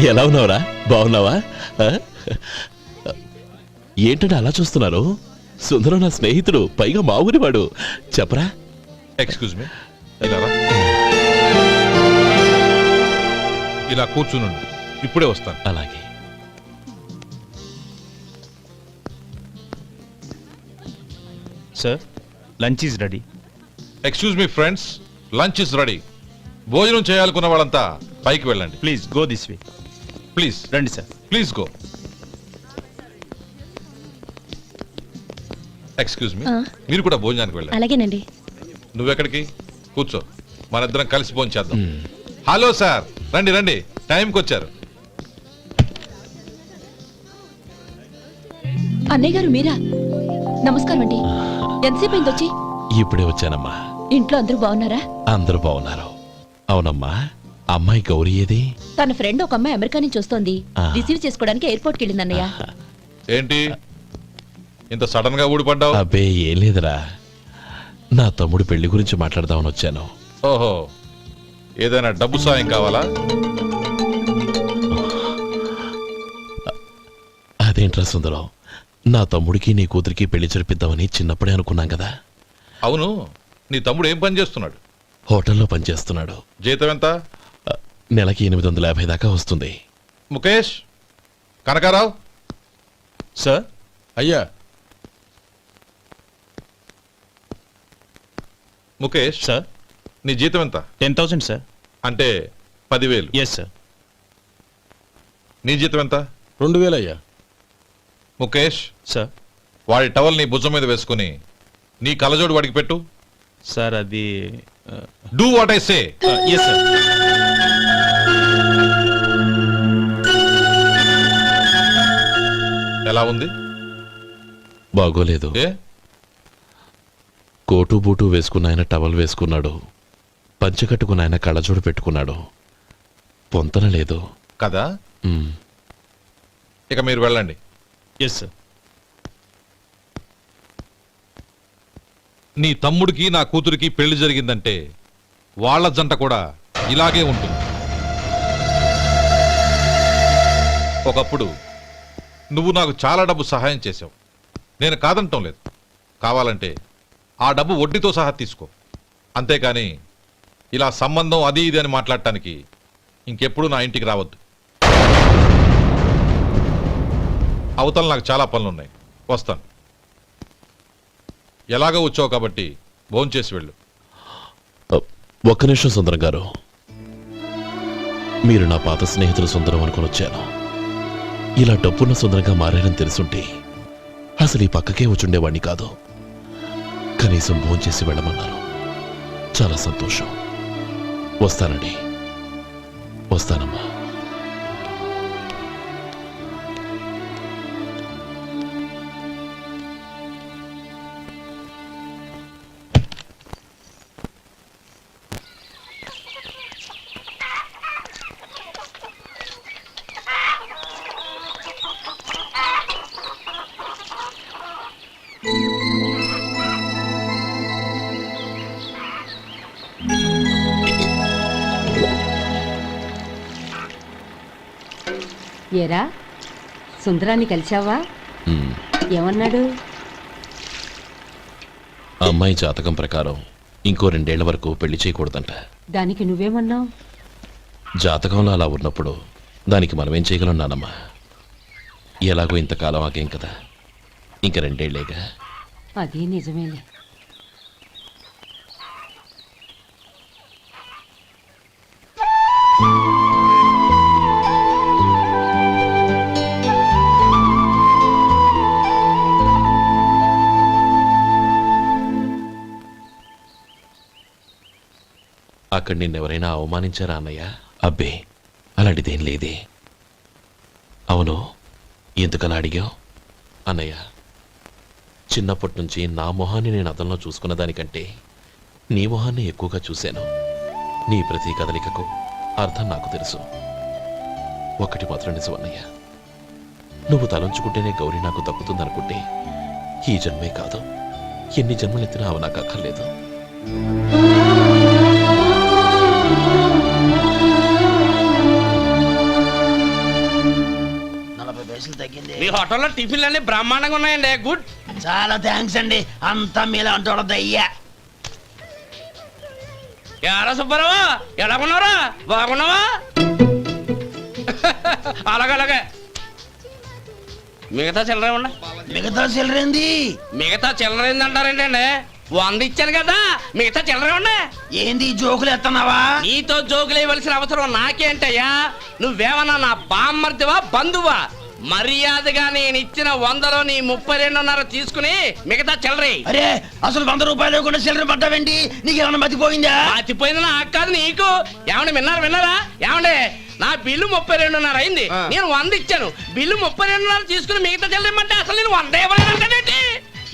ఎలా ఉన్నావురా? బాగున్నావా? ఏంటంటే అలా చూస్తున్నారు? సుందరం నా స్నేహితుడు, పైగా మా ఊరివాడు. చెప్పరా? ఎక్స్క్యూజ్ మీ, ఇలా కూర్చునుండు, ఇప్పుడే వస్తాను. అలాగే. Sir, lunch is ready. Excuse me friends, lunch is ready. భోజనం చేయాలనుకున్న వాళ్ళంతా పైకి వెళ్ళండి. Please go this way. Please రండి sir. Please go. Excuse me, మీరు కూడా భోజనానికి వెళ్ళండి. అలాగేనండి. నువ్వెక్కడికి? కూర్చో, మన ఇద్దరం కలిసి భోజనం చేద్దాం. హలో సార్, రండి రండి, టైంకి వచ్చారు. అన్నయ్య గారు మీరా? నమస్కారం అండి. ఎంతసేపు అయింది వచ్చి? ఇప్పుడే వచ్చానమ్మా. ఇంట్లో అందరూ బాగున్నారా? అందరూ బాగున్నారు. అవునమ్మా, అమ్మాయి గౌరీ ఏది? తన ఫ్రెండ్ ఒక అమ్మాయి అమెరికా నుంచి వస్తోంది, రిసీవ్ చేసుకోవడానికి ఎయిర్పోర్ట్కి వెళ్ళింది అన్నయ్య. ఏంటి ఇంత సడన్ గా ఊడిపడ్డావు? అబ్బే ఏం లేదురా, నా తమ్ముడు పెళ్లి గురించి మాట్లాడదామని వచ్చాను. ఓహో, ఏదైనా డబ్బు సాయం కావాలా? అదేంట్రా సుందరం, నా తమ్ముడికి నీ కూతురికి పెళ్లి జరిపిద్దామని చిన్నప్పుడే అనుకున్నాం కదా. అవును, నీ తమ్ముడు ఏం పని చేస్తున్నాడు? హోటల్లో పనిచేస్తున్నాడు. జీతం ఎంత? నెలకి 850 దాకా వస్తుంది. ముఖేష్, కనకారావు. సార్. అయ్యా. ముఖేష్ సార్, నీ జీతం ఎంత? 10,000 సార్. అంటే 10,000. Yes sir. నీ జీతం ఎంత? 2,000 అయ్యా. ముఖేష్ సార్. వాడి టవల్ నీ భుజం మీద వేసుకుని నీ కలజోడు వాడికి పెట్టు. సార్ అది do what I say. Yes sir. ఎలా ఉంది? బాగోలేదు. ఏ? కోటు బూటు వేసుకున్న ఆయన టవల్ వేసుకున్నాడు, పంచె కట్టుకున్న ఆయన కళ్ళజోడు పెట్టుకున్నాడు. పొంతన లేదు కదా. ఇక మీరు వెళ్ళండి. Yes sir. నీ తమ్ముడికి నా కూతురికి పెళ్లి జరిగిందంటే వాళ్ళ జంట కూడా ఇలాగే ఉంటుంది. ఒకప్పుడు నువ్వు నాకు చాలా డబ్బు సహాయం చేసావు, నేను కాదంటం లేదు. కావాలంటే ఆ డబ్బు వడ్డీతో సహా తీసుకో. అంతేకాని ఇలా సంబంధం అది ఇది అని మాట్లాడటానికి ఇంకెప్పుడు నా ఇంటికి రావద్దు. అవతల నాకు చాలా పనులున్నాయి, వస్తాను. ఎలాగో వచ్చావు కాబట్టి భోంచేసి వెళ్ళు. ఒక్క నిమిషం సుందరం గారు, మీరు నా పాత స్నేహితులు సుందరం అనుకుని వచ్చాను. ఇలా డబ్బున్న సుందరంగా మారారని తెలుసుంటే అసలు ఈ పక్కకే వచ్చుండేవాణ్ణి కాదు. కనీసం భోంచేసి వెళ్ళమన్నారు, చాలా సంతోషం. వస్తానండి. వస్తానమ్మా. ఏరా, సుందరాన్ని కలిశావా? ఏమన్నాడు? అమ్మాయి జాతకం ప్రకారం ఇంకో 2 ఏళ్ల వరకు పెళ్లి చేయకూడదంట. దానికి నువ్వేమన్నావు? జాతకంలో అలా ఉన్నప్పుడు దానికి మనమేం చేయగలం నానమ్మా? ఎలాగో ఇంతకాలం ఆగేం కదా, ఇంక 2 ఏళ్లేగా. అది నిజమేలే. అక్కడ నిన్నెవరైనా అవమానించారా అన్నయ్య? అబ్బే, అలాంటిదేం లేదే. అవును, ఎందుకలా అడిగావు? అన్నయ్య, చిన్నప్పటి నుంచి నా మొహాన్ని నేను అద్దంలో చూసుకున్న దానికంటే నీ మొహాన్ని ఎక్కువగా చూశాను. నీ ప్రతి కదలికకు అర్థం నాకు తెలుసు. ఒకటి మాత్రం నిజం అన్నయ్య, నువ్వు తలంచుకుంటేనే గౌరీ నాకు దక్కుతుందనుకుంటే ఈ జన్మే కాదు, ఎన్ని జన్మలెత్తినా అవి నాకు అక్కర్లేదు. తగ్గింది. మీ హోటల్లో టిఫిన్లు అన్ని బ్రహ్మాండంగా ఉన్నాయండి. గుడ్. చాలా థ్యాంక్స్ అండి. అంతా మీలా అంటాడు అయ్యా. ఎరా సుబ్బారావు, ఎలాగున్నారా? బాగున్నావా? అలాగే మిగతా చిల్లర ఉండ. మిగతా చిల్లరేంది? మిగతా చిల్లర ఏందంటారేంటండి? 100 ఇచ్చాను కదా, మిగతా చిల్లర ఉండే. ఏంది జోకులు ఎత్తన్నావా? నీతో జోకులు వేయవలసిన అవసరం నాకేంటయ్యా? నువ్వేమన్నా నా బామ్మర్దివా, బంధువా? మర్యాదగా నేను ఇచ్చిన 100లో నీ 32.5 తీసుకుని మిగతా చిల్లరే. అరే అసలు 100 రూపాయలు లేకుండా చిల్లర పడ్డావేంటి? నీకేమన్నా మతిపోయిందా? మర్చిపోయింది నాకు కాదు, నీకు. ఏమండి విన్నారా? ఏమండి నా బిల్లు 32.5 అయింది. నేను 100 ఇచ్చాను. బిల్లు 32.5 తీసుకుని మిగతా చిల్లరమంటే అసలు నేను 100 ఇవ్వలేదంటే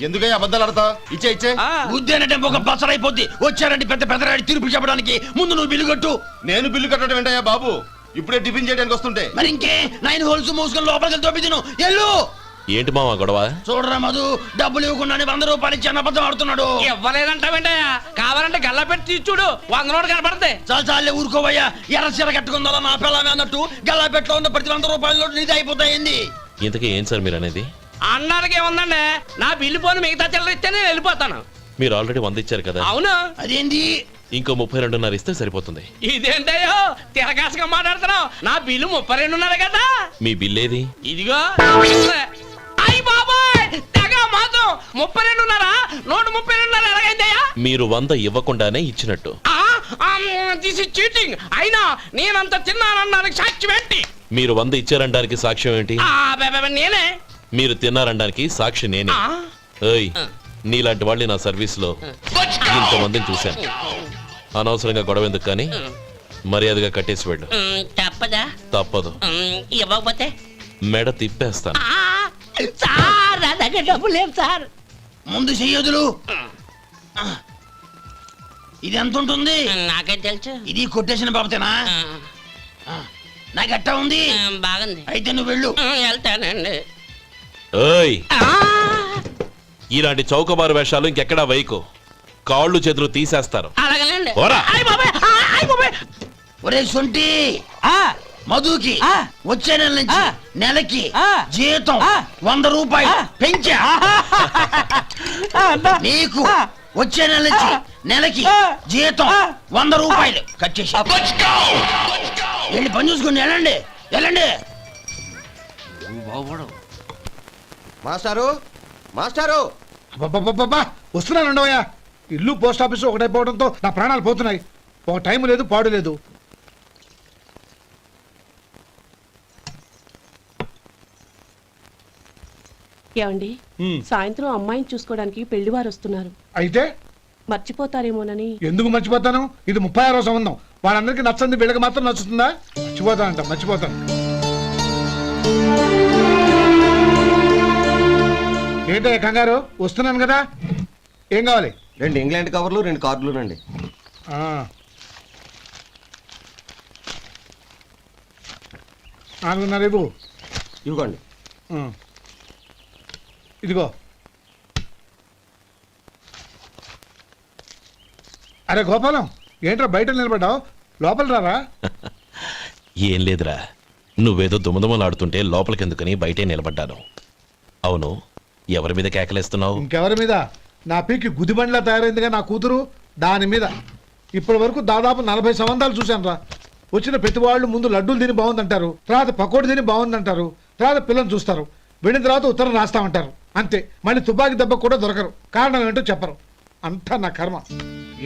ఎందుకయ్యా అబద్ధాలు ఆడతావు? ఇచ్చే ఉద్యానంటే ఒక పచ్చడైపోద్ది. వచ్చారంటే పెద్ద పెద్దరాడి తీర్పు చెప్పడానికి ముందు నువ్వు బిల్లు కట్టు. నేను బిల్లు కట్టడం ఏంటయ్యా బాబు? ఇప్పుడే టిఫిన్ చేయడానికి వస్తుంటే. మరి ఇంకే 9 హోల్స్ మూసుకొని లోపలికి తోపి తిను. ఎల్లు. ఏంటి మావా గొడవ? చూడరా మధు, డబ్బులు ఇవ్వకుండానే 100 రూపాయలు ఇచ్చి అబద్ధం ఆడుతున్నాడు. ఇవ్వలేదంటావేంటయ్యా? కావాలంటే గల్లా పెట్టి తీసి చూడు, 100 నోటు కనపడతాయి. చాలే ఊరుకోవయ్యా. ఎర్ర చీర కట్టుకుందా నా పిల్లమే అన్నట్టు గల్లా పెట్లో ఉన్న ప్రతి 100 రూపాయల నీది అయిపోతాయింది. ఇంతకీ ఏం సార్ మీరు అనేది? అన్నానికి ఏముందండి, నా బిల్లు పోను మిగతా చిల్లర ఇస్తే నేను వెళ్ళిపోతాను. మీరు ఆల్రెడీ 100 ఇచ్చారు కదా. అవును. అదేంటి? ఇంకో 32.5 ఇస్తే సరిపోతుంది. ఇదేంటయ్యో తిరగాసుగా మాట్లాడుతున్నావు? నా బిల్లు 32.5 కదా. మీ బిల్ ఏది? ఇదిగో. అయ్య బాబాయ్, తెగ మాతో 32.5 నోటు 32.5 ఎలాగైందయ్యా? మీరు 100 ఇవ్వకుండానే ఇచ్చినట్టు. This is cheating. అయినా నేనంత తిన్నానన్నానికి సాక్ష్యం ఏంటి? మీరు 100 ఇచ్చారనడానికి సాక్ష్యం ఏంటి? నేనే. మీరు తిన్నారనడానికి సాక్షి నేనే. ఏయ్, నీలాంటి వాళ్ళని నా సర్వీస్ లో ఇంతమందిని చూశాను. అనవసరంగా గొడవ ఎందుకు కానీ మర్యాదగా కట్టేసి వెళ్ళు. తప్పదా? తప్పదు. ఇవ్వకపోతే మెడ తిప్పేస్తాను. సార్ నా దగ్గర డబ్బు లేవు సార్. ముందు చెయ్యదులు. ఇది ఎంత ఉంటుంది? నాకే తెలుసు. ఇది కొట్టేసిన బాబతేనా? నాకు ఎట్టా ఉంది? బాగుంది. అయితే నువ్వు వెళ్ళు. వెళ్తానండి. ఏయ్, ఇలాంటి చౌకబారు వేషాలు ఇంకెక్కడా వైకు. కాళ్ళు చేతులు తీసేస్తారు. అలాగేనండి. పోరా. ఒరే సొంటి, మధుకి వచ్చే నెల నుంచి నెలకి జీతం 100 రూపాయలు పెంచా. నీకు వచ్చే నెల నుంచి నెలకి జీతం 100 రూపాయలు కట్ చేసి వెళ్ళి పని చూసుకుని వెళ్ళండి. మాస్టారు అబ్బబ్బబ్బబ్బా, వస్తున్నాను ఉండవయ్యా. ఇల్లు పోస్ట్ ఆఫీసు ఒకటైపోవడంతో నా ప్రాణాలు పోతున్నాయి. ఒక టైం లేదు, పాడు లేదు. ఏమండి, సాయంత్రం అమ్మాయిని చూసుకోవడానికి పెళ్లివారు వస్తున్నారు. అయితే మర్చిపోతారేమోనని. ఎందుకు మర్చిపోతాను? ఇది 36వ సంబంధం. వాళ్ళందరికీ నచ్చంది వీళ్ళకి మాత్రం నచ్చుతుందా? మర్చిపోతాను. ఏంటో కంగారు? వస్తున్నాను కదా. ఏం కావాలి? 2 ఇంగ్లాండ్ కవర్లు 2 కార్డులు రండి. 4.5 ఇవ్వు. ఇవ్వండి. ఇదిగో. అరే గోపాలం, ఏంట్రా బయట నిలబడ్డావు? లోపల రారా. ఏం లేదురా, నువ్వేదో దుమదుమలాడుతుంటే లోపలికెందుకని బయటే నిలబడ్డాను. అవును, ఎవరి మీద కేకలేస్తున్నావు? ఇంకెవరి మీద? నా పీకి గుదిబండ్లా తయారైందిగా నా కూతురు, దాని మీద. ఇప్పటి వరకు దాదాపు 40 సంబంధాలు చూశాను రా. వచ్చిన ప్రతి వాళ్ళు ముందు లడ్డూలు తిని బాగుందంటారు, తర్వాత పకోడి తిని బాగుందంటారు, తర్వాత పిల్లలు చూస్తారు, వెళ్ళిన తర్వాత ఉత్తరం రాస్తామంటారు. అంతే. మళ్ళీ తుపాకి దెబ్బ కూడా దొరకరు. కారణం ఏంటో చెప్పరు. అంతా నా కర్మ.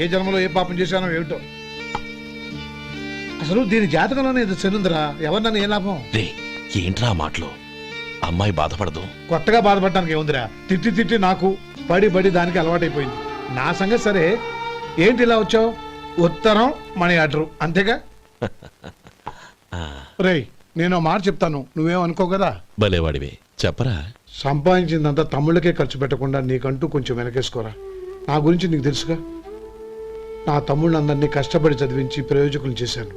ఏ జన్మలో ఏ పాపం చేశానో ఏమిటో. అసలు దీని జాతకంలోనే ఇది చెందుందిరా. ఎవరినన్నా ఏ లాభం? రే, ఏంట్రా మాటలు? అమ్మాయి బాధపడదు. కొత్తగా బాధపడటానికి ఏముందిరా? తిట్టి నాకు పడి దానికి అలవాటైపోయింది. నా సంగతి సరే, ఏంటి ఇలా వచ్చావు? ఉత్తరం మనీ ఆర్డర్ అంతేగా? రేయ్, నేను మాట చెప్తాను, నువ్వేమనుకో కదా. భలేవాడివి, చెప్పరా. సంపాదించిందంతా తమ్ముళ్ళకే ఖర్చు పెట్టకుండా నీకంటూ కొంచెం వెనకేసుకోరా. నా గురించి నీకు తెలుసుగా. నా తమ్ముళ్ళందరినీ కష్టపడి చదివించి ప్రయోజకులు చేశాను.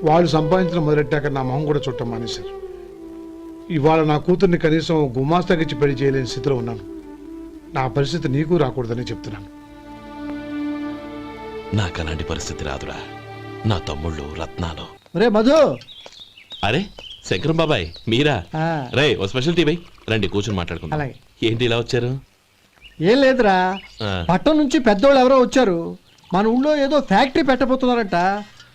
వాళ్ళు సంపాదించడం మొదలెట్టాక నా మొహం కూడా చుట్టం మానేశారు. ఇవాళ నా కూతుర్ని కనీసం గుమాస్తాకిచ్చి పెళ్లి చేయలేని స్థితిలో ఉన్నాను. నా పరిస్థితి నీకు రాకూడదని చెప్తున్నాను. నాకు అలాంటి పరిస్థితి రాదురా. నా తమ్ముళ్ళు రత్నాలు. రే మధు, అరే శంకరం బాబాయ్ మీరా? రే ఓ స్పెషల్ టీ బై రండి కూర్చొని మాట్లాడుకుందాం. అలాగే. ఏంటి ఇలా వచ్చారు? ఏం లేదురా, ఆ, పట్టణం నుంచి పెద్దోళ్ళు ఎవరో వచ్చారు. మన ఊళ్ళో ఏదో ఫ్యాక్టరీ పెట్టబోతున్నారంట.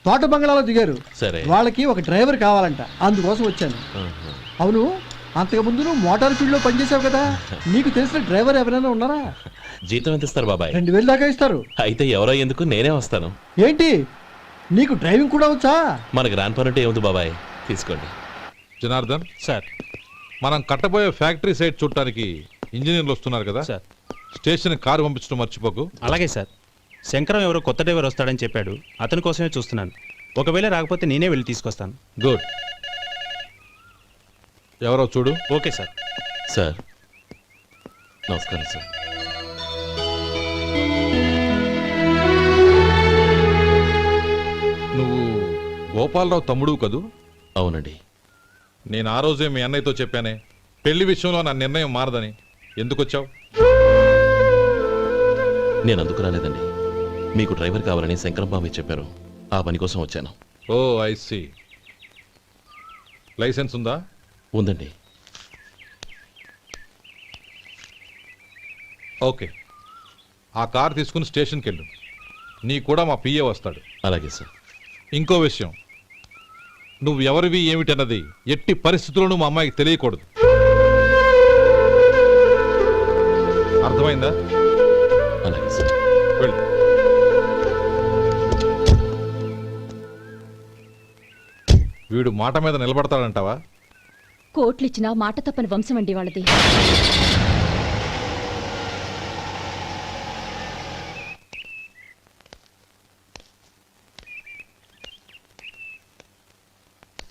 తోట బంగ్లాలో దిగారు. సరే. వాళ్ళకి ఒక డ్రైవర్ కావాలంట, అందుకోసం వచ్చాను. ఆహా. అవును, అంతకు ముందు నువ్వు మోటార్ ఫీల్డ్ లో పనిచేసావు కదా, నీకు తెలిసిన డ్రైవర్ ఎవరైనా ఉన్నారా? జీతం ఎంత ఇస్తారు బాబాయ్? 2000 దాకా ఇస్తారు. అయితే ఎవరో ఎందుకు నేనే వస్తాను. ఏంటి, నీకు డ్రైవింగ్ కూడా వచ్చా? మనకు రాని పని అంటే ఏముంది బాబాయ్, తీసుకోండి. జనార్దన్, సార్. మనం కట్టబోయే ఫ్యాక్టరీ సైట్ చూడటానికి ఇంజనీర్లు వస్తున్నారు కదా, సార్. స్టేషన్ కారు పంపించడం మర్చిపోకు. అలాగే సార్. శంకరం ఎవరో కొత్త డ్రైవర్ వస్తాడని చెప్పాడు, అతని కోసమే చూస్తున్నాను. ఒకవేళ రాకపోతే నేనే వెళ్ళి తీసుకొస్తాను. గుడ్. ఎవరో చూడు. Okay sir. సార్ నమస్కారం సార్. నువ్వు గోపాలరావు తమ్ముడు కదూ? అవునండి. నేను ఆ రోజే మీ అన్నయ్యతో చెప్పానే, పెళ్లి విషయంలో నా నిర్ణయం మారదని. ఎందుకు వచ్చావు? నేను అందుకు రాలేదండి. మీకు డ్రైవర్ కావాలని శంకరం బాబాయ్ చెప్పారు, ఆ పని కోసం వచ్చాను. ఓ ఐ సీ. లైసెన్స్ ఉందా? ఉందండి. ఓకే, ఆ కార్ తీసుకుని స్టేషన్కి వెళ్ళు. నీ కూడా మా పిఏ వస్తాడు. అలాగే సార్. ఇంకో విషయం, నువ్వు ఎవరివి ఏమిటన్నది ఎట్టి పరిస్థితుల్లోనూ మా అమ్మాయికి తెలియకూడదు. అర్థమైందా? అలాగే సార్. వెళ్ళు. వీడు మాట మీద నిలబడతాడంటావా? కోట్లిచ్చినా మాట తప్పని వంశం అండి వాళ్ళది.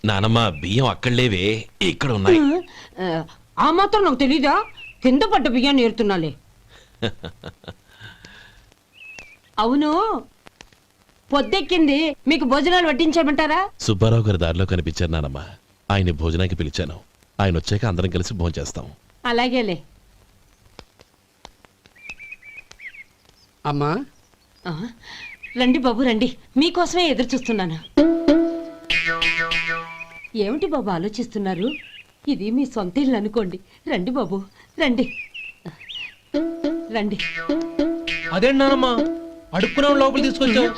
నానమ్మ బియ్యం అక్కడ లేవే, ఇక్కడ ఉన్నాయి. ఆ మాత్రం నాకు తెలీదా? కింద పడ్డ బియ్యాన్ని ఏరుతున్నాలే. అవును, పొద్దెక్కింది, మీకు భోజనాలు వడ్డించమంటారా? సుబ్బారావు గారి దారిలో కనిపించారు నానమ్మ. ఆయన భోజనానికి పిలిచాను. ఆయన వచ్చాక అందరం కలిసి భోజనం చేస్తాం. అలాగేలే. అమ్మా, ఆ, రండి బాబు రండి, మీకోసమే ఎదురు చూస్తున్నాను. ఏమిటి బాబు ఆలోచిస్తున్నారు? ఇది మీ సొంత ఇల్లు అనుకోండి. రండి బాబు రండి రండి. అదేంటమ్మా అడుక్కునే లోపల తీసుకొచ్చావు?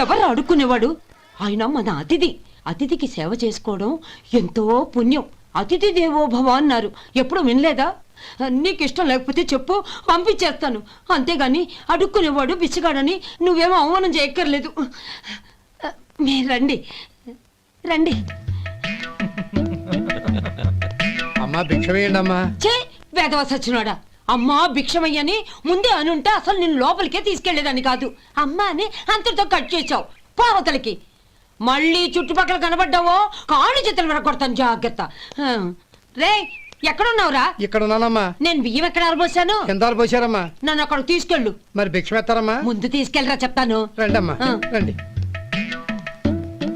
ఎవరు అడుక్కునేవాడు? ఆయన మన అతిథి. అతిథికి సేవ చేసుకోవడం ఎంతో పుణ్యం. అతిథి దేవో భవ అన్నారు, ఎప్పుడు వినలేదా? నీకు ఇష్టం లేకపోతే చెప్పు, పంపించేస్తాను. అంతేగాని అడుక్కునేవాడు బిచ్చగాడని నువ్వేమో అవమానం చేయక్కర్లేదు. మీరు రండి రండి. అమ్మా భిక్ష వేయండి అమ్మా. చే వేదవ సచ్చినోడా, అమ్మా భిక్షమయ్యని ముందే అనుంటే అసలు నిన్ను లోపలికే తీసుకెళ్లేదని కాదు. అమ్మా అని అంతటితో కట్ చేసావు. పోవతలకి మళ్ళీ చుట్టుపక్కల కనబడ్డావో కాళ్ళు చేతులు విరగొడతాను, జాగ్రత్త. రే ఎక్కడున్నావురా? ఇక్కడ ఉన్నానమ్మా. నేను బియ్యం ఎక్కడ ఆరబోసాను? కిందాలు పోసారమ్మా. నన్ను అక్కడ తీసుకెళ్ళు. మరి భిక్ష పెడతారమ్మా? ముందు తీసుకెళ్ళరా చెప్తాను. రండమ్మా, ఆ. రండి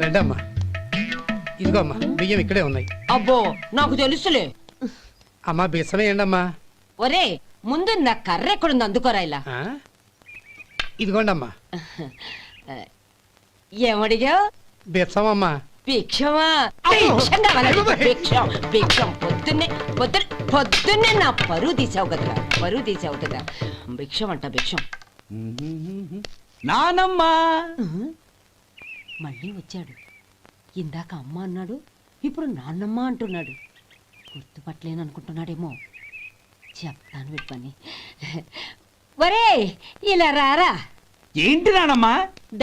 రండమ్మా. ఇదిగో అమ్మా, బియ్యం ఇక్కడే ఉన్నాయి. అబ్బో నాకు తెలుసులే. అమ్మా బిచ్చం వేయండి అమ్మా. ఒరే ముందు నా కర్ర ఎక్కడుంది, అందుకోరా ఇలా. ఆ? ఇదిగోండి అమ్మా. ఏమడిగా? బిచ్చం అమ్మా. భిక్షమా? భిక్షం కావాలండి, భిక్షం భిక్షం. పొద్దున్నే నా పరువు తీసావు కదరా, పరువు తీసావు కదా. భిక్షం అంట భిక్షం. నానమ్మా మళ్ళీ వచ్చాడు. ఇందాక అమ్మ అన్నాడు, ఇప్పుడు నాన్నమ్మ అంటున్నాడు. గుర్తుపట్టలేననుకుంటున్నాడేమో. చెప్తాను వీడి పని. ఒరే ఇలా రారా. ఏంటి నానమ్మా?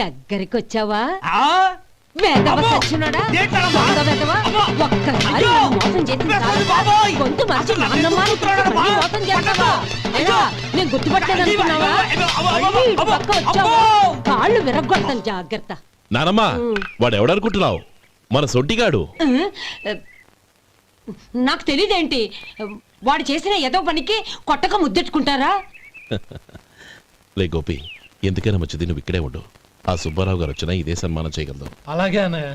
దగ్గరికి వచ్చావా? ఆ? వేదవ అమ్మో! సచ్చినోడా? ఏంటమ్మా? దొంగ వేదవ. అమ్మో! ఒక్కసారి అయ్యో! నన్ను మోసం చేసింది చాలు. బాబోయ్! గొంతు మార్చి నాన్నమ్మ అని చూస్తున్నాడు మళ్ళీ బా. మోసం చేస్తావా? అయ్యో! ఎలా? నేను గుర్తుపట్టలేదనుకున్నావా? మళ్ళీ ఇటు పక్క వచ్చావా? కాళ్ళు విరగ్గొడతాను, జాగ్రత్త. నానమ్మ వాడు ఎవడనుకుంటున్నావు? మన సొంటిగాడు. నాకు తెలియదేంటి? వాడు చేసిన ఏదో పనికి కొట్టక ముద్దెట్టుకుంటారా? లే గోపి, ఎందుకైనా మంచిది నువ్వు ఇక్కడే ఉండు. ఆ సుబ్బారావు గారు వచ్చినా ఇదే సన్మానం చేయగలదు. అలాగే అన్నయ్య.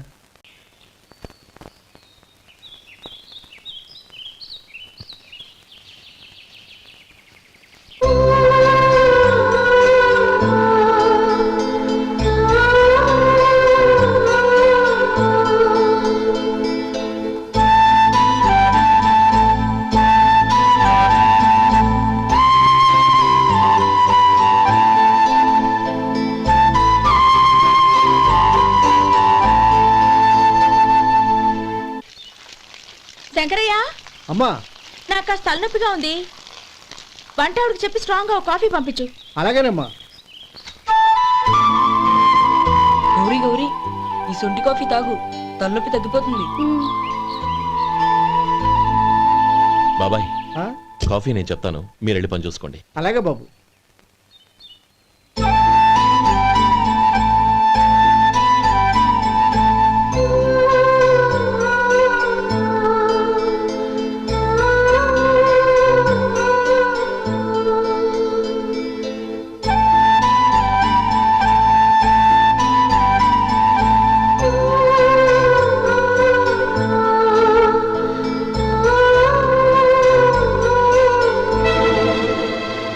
శంకరయ్య, అమ్మా నాకు కాస్త తలనొప్పిగా ఉంది. వంట ఆవిడకి చెప్పి స్ట్రాంగ్ గా కాఫీ పంపించు. అలాగేనమ్మా. గౌరీ గౌరీ, ఈ సొంటి కాఫీ తాగు, తలనొప్పి తగ్గిపోతుంది. బాబాయ్, ఆ? కాఫీ నేను చెప్తాను, మీరు వెళ్ళి పని చూసుకోండి. అలాగే బాబు.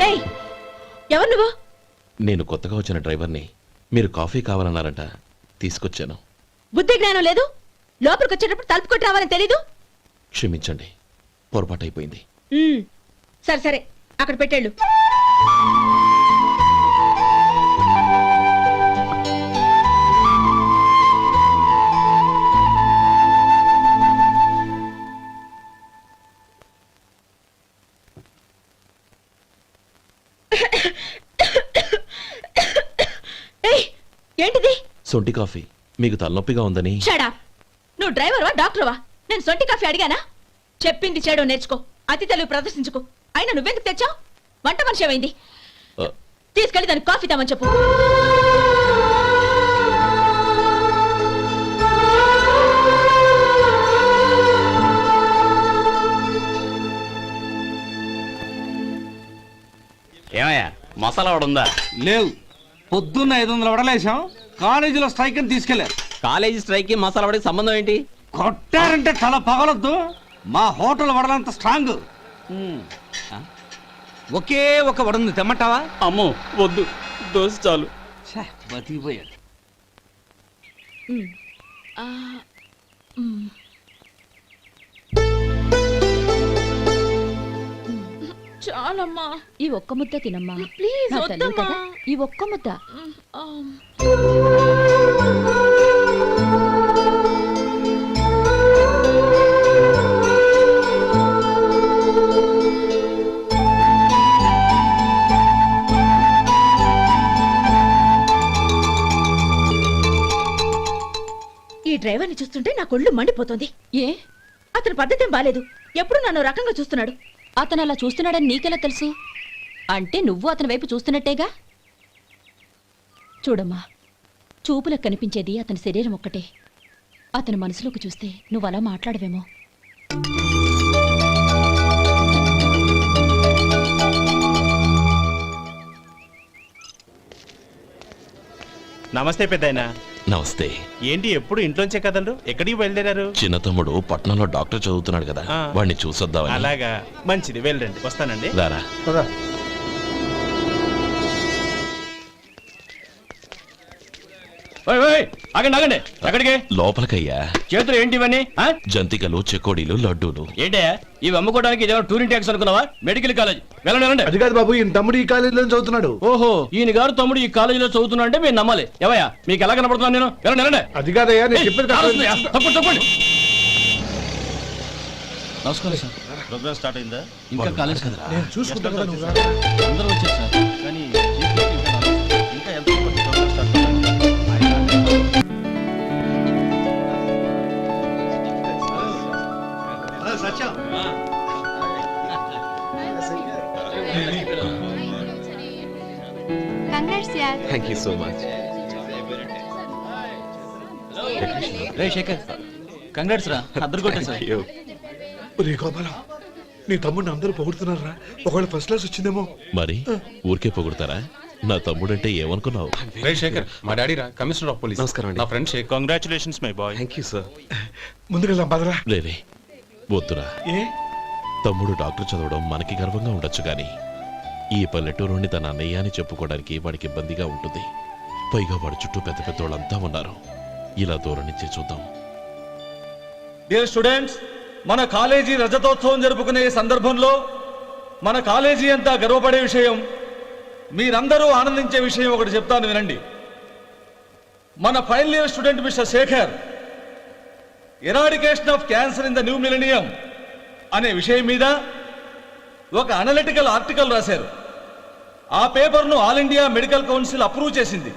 ఏయ్, ఎవరు నువ్వు? నేను కొత్తగా వచ్చిన డ్రైవర్ని. మీరు కాఫీ కావాలన్నారంట, తీసుకొచ్చాను. బుద్ధి జ్ఞానం లేదు. లోపలికి వచ్చేటప్పుడు తలుపు కొట్టి రావాలని తెలీదు. క్షమించండి, పొరపాటు అయిపోయింది. సరే సరే, అక్కడ పెట్టేళ్ళు. ఏయ్, ఏంటిది? సొంటి కాఫీ. మీకు తలనొప్పిగా ఉందని. షడా, నువ్వు డ్రైవర్వా డాక్టర్వా? నేను సొంటి కాఫీ అడిగానా? చెప్పింది చేయడం నేర్చుకో, అతి తెలివి ప్రదర్శించుకో. అయినా నువ్వెందుకు తెచ్చావు? వంట మనిషి ఏమైంది? ఆ, తీసుకెళ్ళి దానికి కాఫీ తామని చెప్పు. ఏమయ్యా, మసాలా వాడు ఉందా? లేవు. పొద్దున్న 500 వడలేసాం, కాలేజీలో స్ట్రైక్ అని తీసుకెళ్లారు. కాలేజీ స్ట్రైక్ కి మసాలా వాడికి సంబంధం ఏంటి? కొట్టారంటే తల పగలొద్దు. మా హోటల్ వడలంత స్ట్రాంగ్. ఒకే ఒక వడుంది, తెమ్మంటావా? అమ్మో వద్దు, దోశ చాలు. బతికిపోయాడు. చాలమ్మా, ఈ ఒక్క ముద్ద తినమ్మా ప్లీజ్ నా తల్లి వద్దమ్మా. కదా, ఈ ఒక్క ముద్ద. ఈ డ్రైవర్ని చూస్తుంటే నా కొళ్ళు మండిపోతుంది. ఏ, అతని పద్ధతి ఏం బాలేదు. ఎప్పుడు నన్ను రకంగా చూస్తున్నాడు. అతను అలా చూస్తున్నాడని నీకెలా తెలుసు? అంటే నువ్వు అతని వైపు చూస్తున్నట్టేగా. చూడమ్మా, చూపులకు కనిపించేది అతని శరీరం ఒక్కటే. అతని మనసులోకి చూస్తే నువ్వు అలా మాట్లాడవేమో. నమస్తే పెద్దాయనా. నమస్తే. ఏంటి ఎప్పుడు ఇంట్లోంచే కదలరు? ఎక్కడికి బయలుదేరారు? చిన్న తమ్ముడు పట్నంలో డాక్టర్ చదువుతున్నాడు కదా, ఆ. వాడిని చూసొద్దామని. అలాగా, మంచిది, వెళ్ళండి. వస్తానండి. రారా. పద. ఆగండి ఆగండి, ఎక్కడికి? లోపలికయ్యా. చేతులు ఏంటి ఇవన్నీ? జంతికలు, చెకోడీలు, లడ్డూలు. ఏంటయ్యా ఇవి అమ్ముకోవడానికి ఇదేమో టూరింగ్ ట్యాక్స్ అనుకున్నావా? Medical college. వెళ్ళండి వెళ్ళండి. అది కాదు బాబు, ఈయన తమ్ముడు ఈ కాలేజీలో చదువుతున్నాడు. ఓహో, ఈయన గారు తమ్ముడు ఈ కాలేజీలో చదువుతున్నా అంటే మీరు నమ్మాలి. ఎవయ్యా, మీకు ఎలా కనపడుతున్నాను నేను? వెళ్ళండి వెళ్ళండి. అది కాదయ్యా, నేను చెప్పేది కాదు. తప్పండి తప్పండి. నమస్కారం సార్. ప్రోగ్రామ్ స్టార్ట్ అయిందా? ఇంకా కాలేజ్ కదా. నేను చూసుకుంటా కదా, నువ్వు రా. అందరూ వచ్చారు సార్. కానీ ఇంకా ఎంత ప్రోగ్రామ్ స్టార్ట్ అవ్వాలి? Thank you so much. రే శేఖర్, కంగ్రాట్స్ రా, అద్దరు కొట్టా సార్. ఒరే గోపాలం, నీ తమ్ముడిని అందరూ పొగుడుతున్నారా? ఒకవేళ ఫస్ట్ క్లాస్ వచ్చిందేమో. మరి ఊరికే పొగుడతారా? నా తమ్ముడంటే ఏమనుకున్నావు? శేఖర్, మా డాడీ రా, కమిషనర్ ఆఫ్ పోలీస్. నమస్కారం అండి. నా friend Shekhar. Congratulations my boy. Thank you sir. ముందుకెళ్దాం పదరా. లేదే, వద్దురా. ఏ తమ్ముడు డాక్టర్ చదవడం మనకి గర్వంగా ఉండొచ్చు కానీ ఈ పల్లెటూరుని తన అన్నయ్య అని చెప్పుకోవడానికి వాడికి ఇబ్బందిగా ఉంటుంది. పైగా వాడి చుట్టూ పెద్ద పెద్దోళ్ళంతా ఉన్నారు. ఇలా దూరం నుంచి చూద్దాం. డియర్ స్టూడెంట్స్, మన కాలేజీ రజతోత్సవం జరుపుకునే సందర్భంలో మన కాలేజీ అంతా గర్వపడే విషయం, మీరందరూ ఆనందించే విషయం ఒకటి చెప్తాను వినండి. మన final year student mister Shekhar, eradication of cancer in the new millennium అనే విషయం మీద ఒక అనలిటికల్ ఆర్టికల్ రాశారు. ఆ పేపర్ను all India medical council approve చేసింది.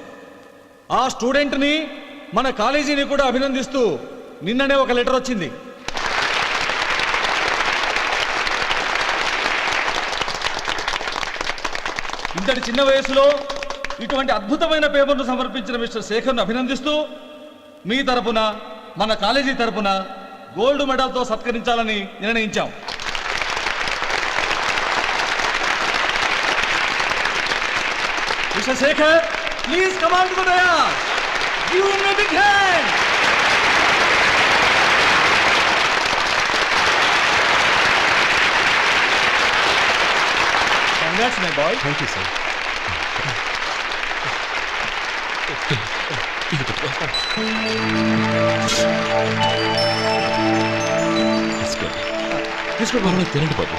ఆ స్టూడెంట్ని మన కాలేజీని కూడా అభినందిస్తూ నిన్ననే ఒక లెటర్ వచ్చింది. ఇంతటి చిన్న వయసులో ఇటువంటి అద్భుతమైన పేపర్ను సమర్పించిన మిస్టర్ శేఖర్ను అభినందిస్తూ మీ తరపున మన కాలేజీ తరపున గోల్డ్ మెడల్తో సత్కరించాలని నిర్ణయించాం. Mister Shekhar, please come on to the dais. Give him a big hand. Congrats my boy. Thank you sir. తీసుకోండి, తినండి బాబు.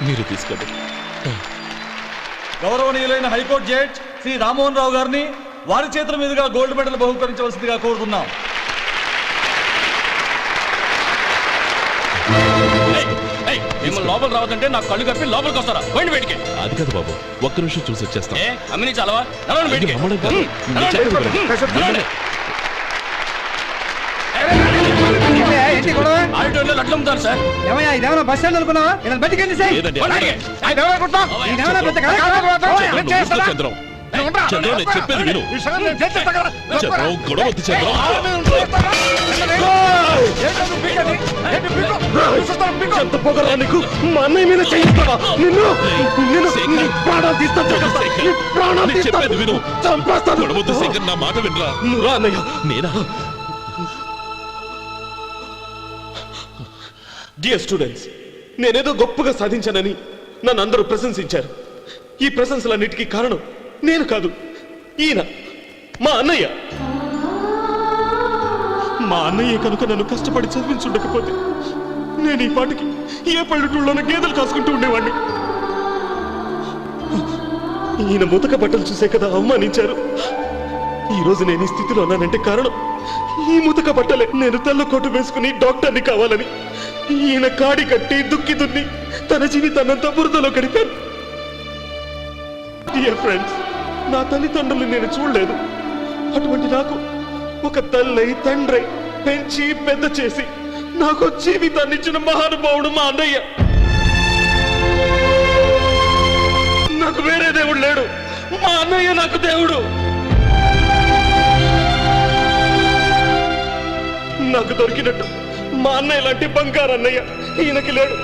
మీరు తీసుకోండి. గౌరవనీయులైన హైకోర్టు జడ్జ్ శ్రీ రామ్మోహన్ రావు గారిని వారి చేతుల మీదుగా గోల్డ్ మెడల్ బహుకరించవలసిందిగా కోరుతున్నాం. మిమ్మల్ని లోపల రావద్దంటే నాకు కళ్ళు కప్పి లోపలికి వస్తారా? పోయింది బయటికి. అది కాదు బాబు, ఒక్క నిమిషం చూసి వచ్చేస్తాం. అమ్మిని చాలవా? నడవండి బయటికి. అమ్మడం కాదు. నేను చెప్పేది వినండి. ఆడిటోరియంలో లడ్లు అమ్ముతారు సార్. ఏమయ్యా ఇదేమన్నా బస్ స్టాండ్ అనుకున్నావా? ఇలా బయటికి సార్. లేదండి. చంద్రం, చంద్రం, నేను చెప్పేది విను. చంద్రం, గొడవ వద్దు చంద్రం. ఎంత పొగరా నీకు? మా అన్నయ్య మీద చేయిస్తావా? నిన్ను ప్రాణాలు తీస్తాను. చెప్పేది విను. చంపేస్తాను. గొడవ వద్దు శేఖర్, నా మాట వినరా. నువ్వు రా అన్నయ్య. నేనా? డియర్ స్టూడెంట్స్, నేనేదో గొప్పగా సాధించానని నన్ను అందరూ ప్రశంసించారు. ఈ ప్రశంసలన్నిటికీ కారణం నేను కాదు, ఈయన మా అన్నయ్య. మా అన్నయ్య కనుక నన్ను కష్టపడి చదివించుండకపోతే నేను ఈ పాటికి ఏ పల్లెటూళ్ళలోనూ గేదెలు కాసుకుంటూ ఉండేవాడిని. ఈయన ముతక బట్టలు చూసే కదా అవమానించారు. ఈ రోజు నేను ఈ స్థితిలో ఉన్నానంటే కారణం ఈ ముతక బట్టలే. నేను తెల్ల కోటు వేసుకుని డాక్టర్ని కావాలని ఈయన కాడి కట్టి దుక్కి దున్ని తన జీవితాన్నంతా బురదలో గడిపాను. డియర్ ఫ్రెండ్స్, నా తల్లిదండ్రులు నేను చూడలేదు. అటువంటి నాకు ఒక తల్లై తండ్రి పెంచి పెద్ద చేసి నాకు జీవితాన్ని ఇచ్చిన మహానుభావుడు మా అన్నయ్య. నాకు వేరే దేవుడు లేడు, మా అన్నయ్య నాకు దేవుడు. నాకు దొరికినట్టు మా అన్నయ్య లాంటి బంగారు అన్నయ్య ఈయనకి లేడు.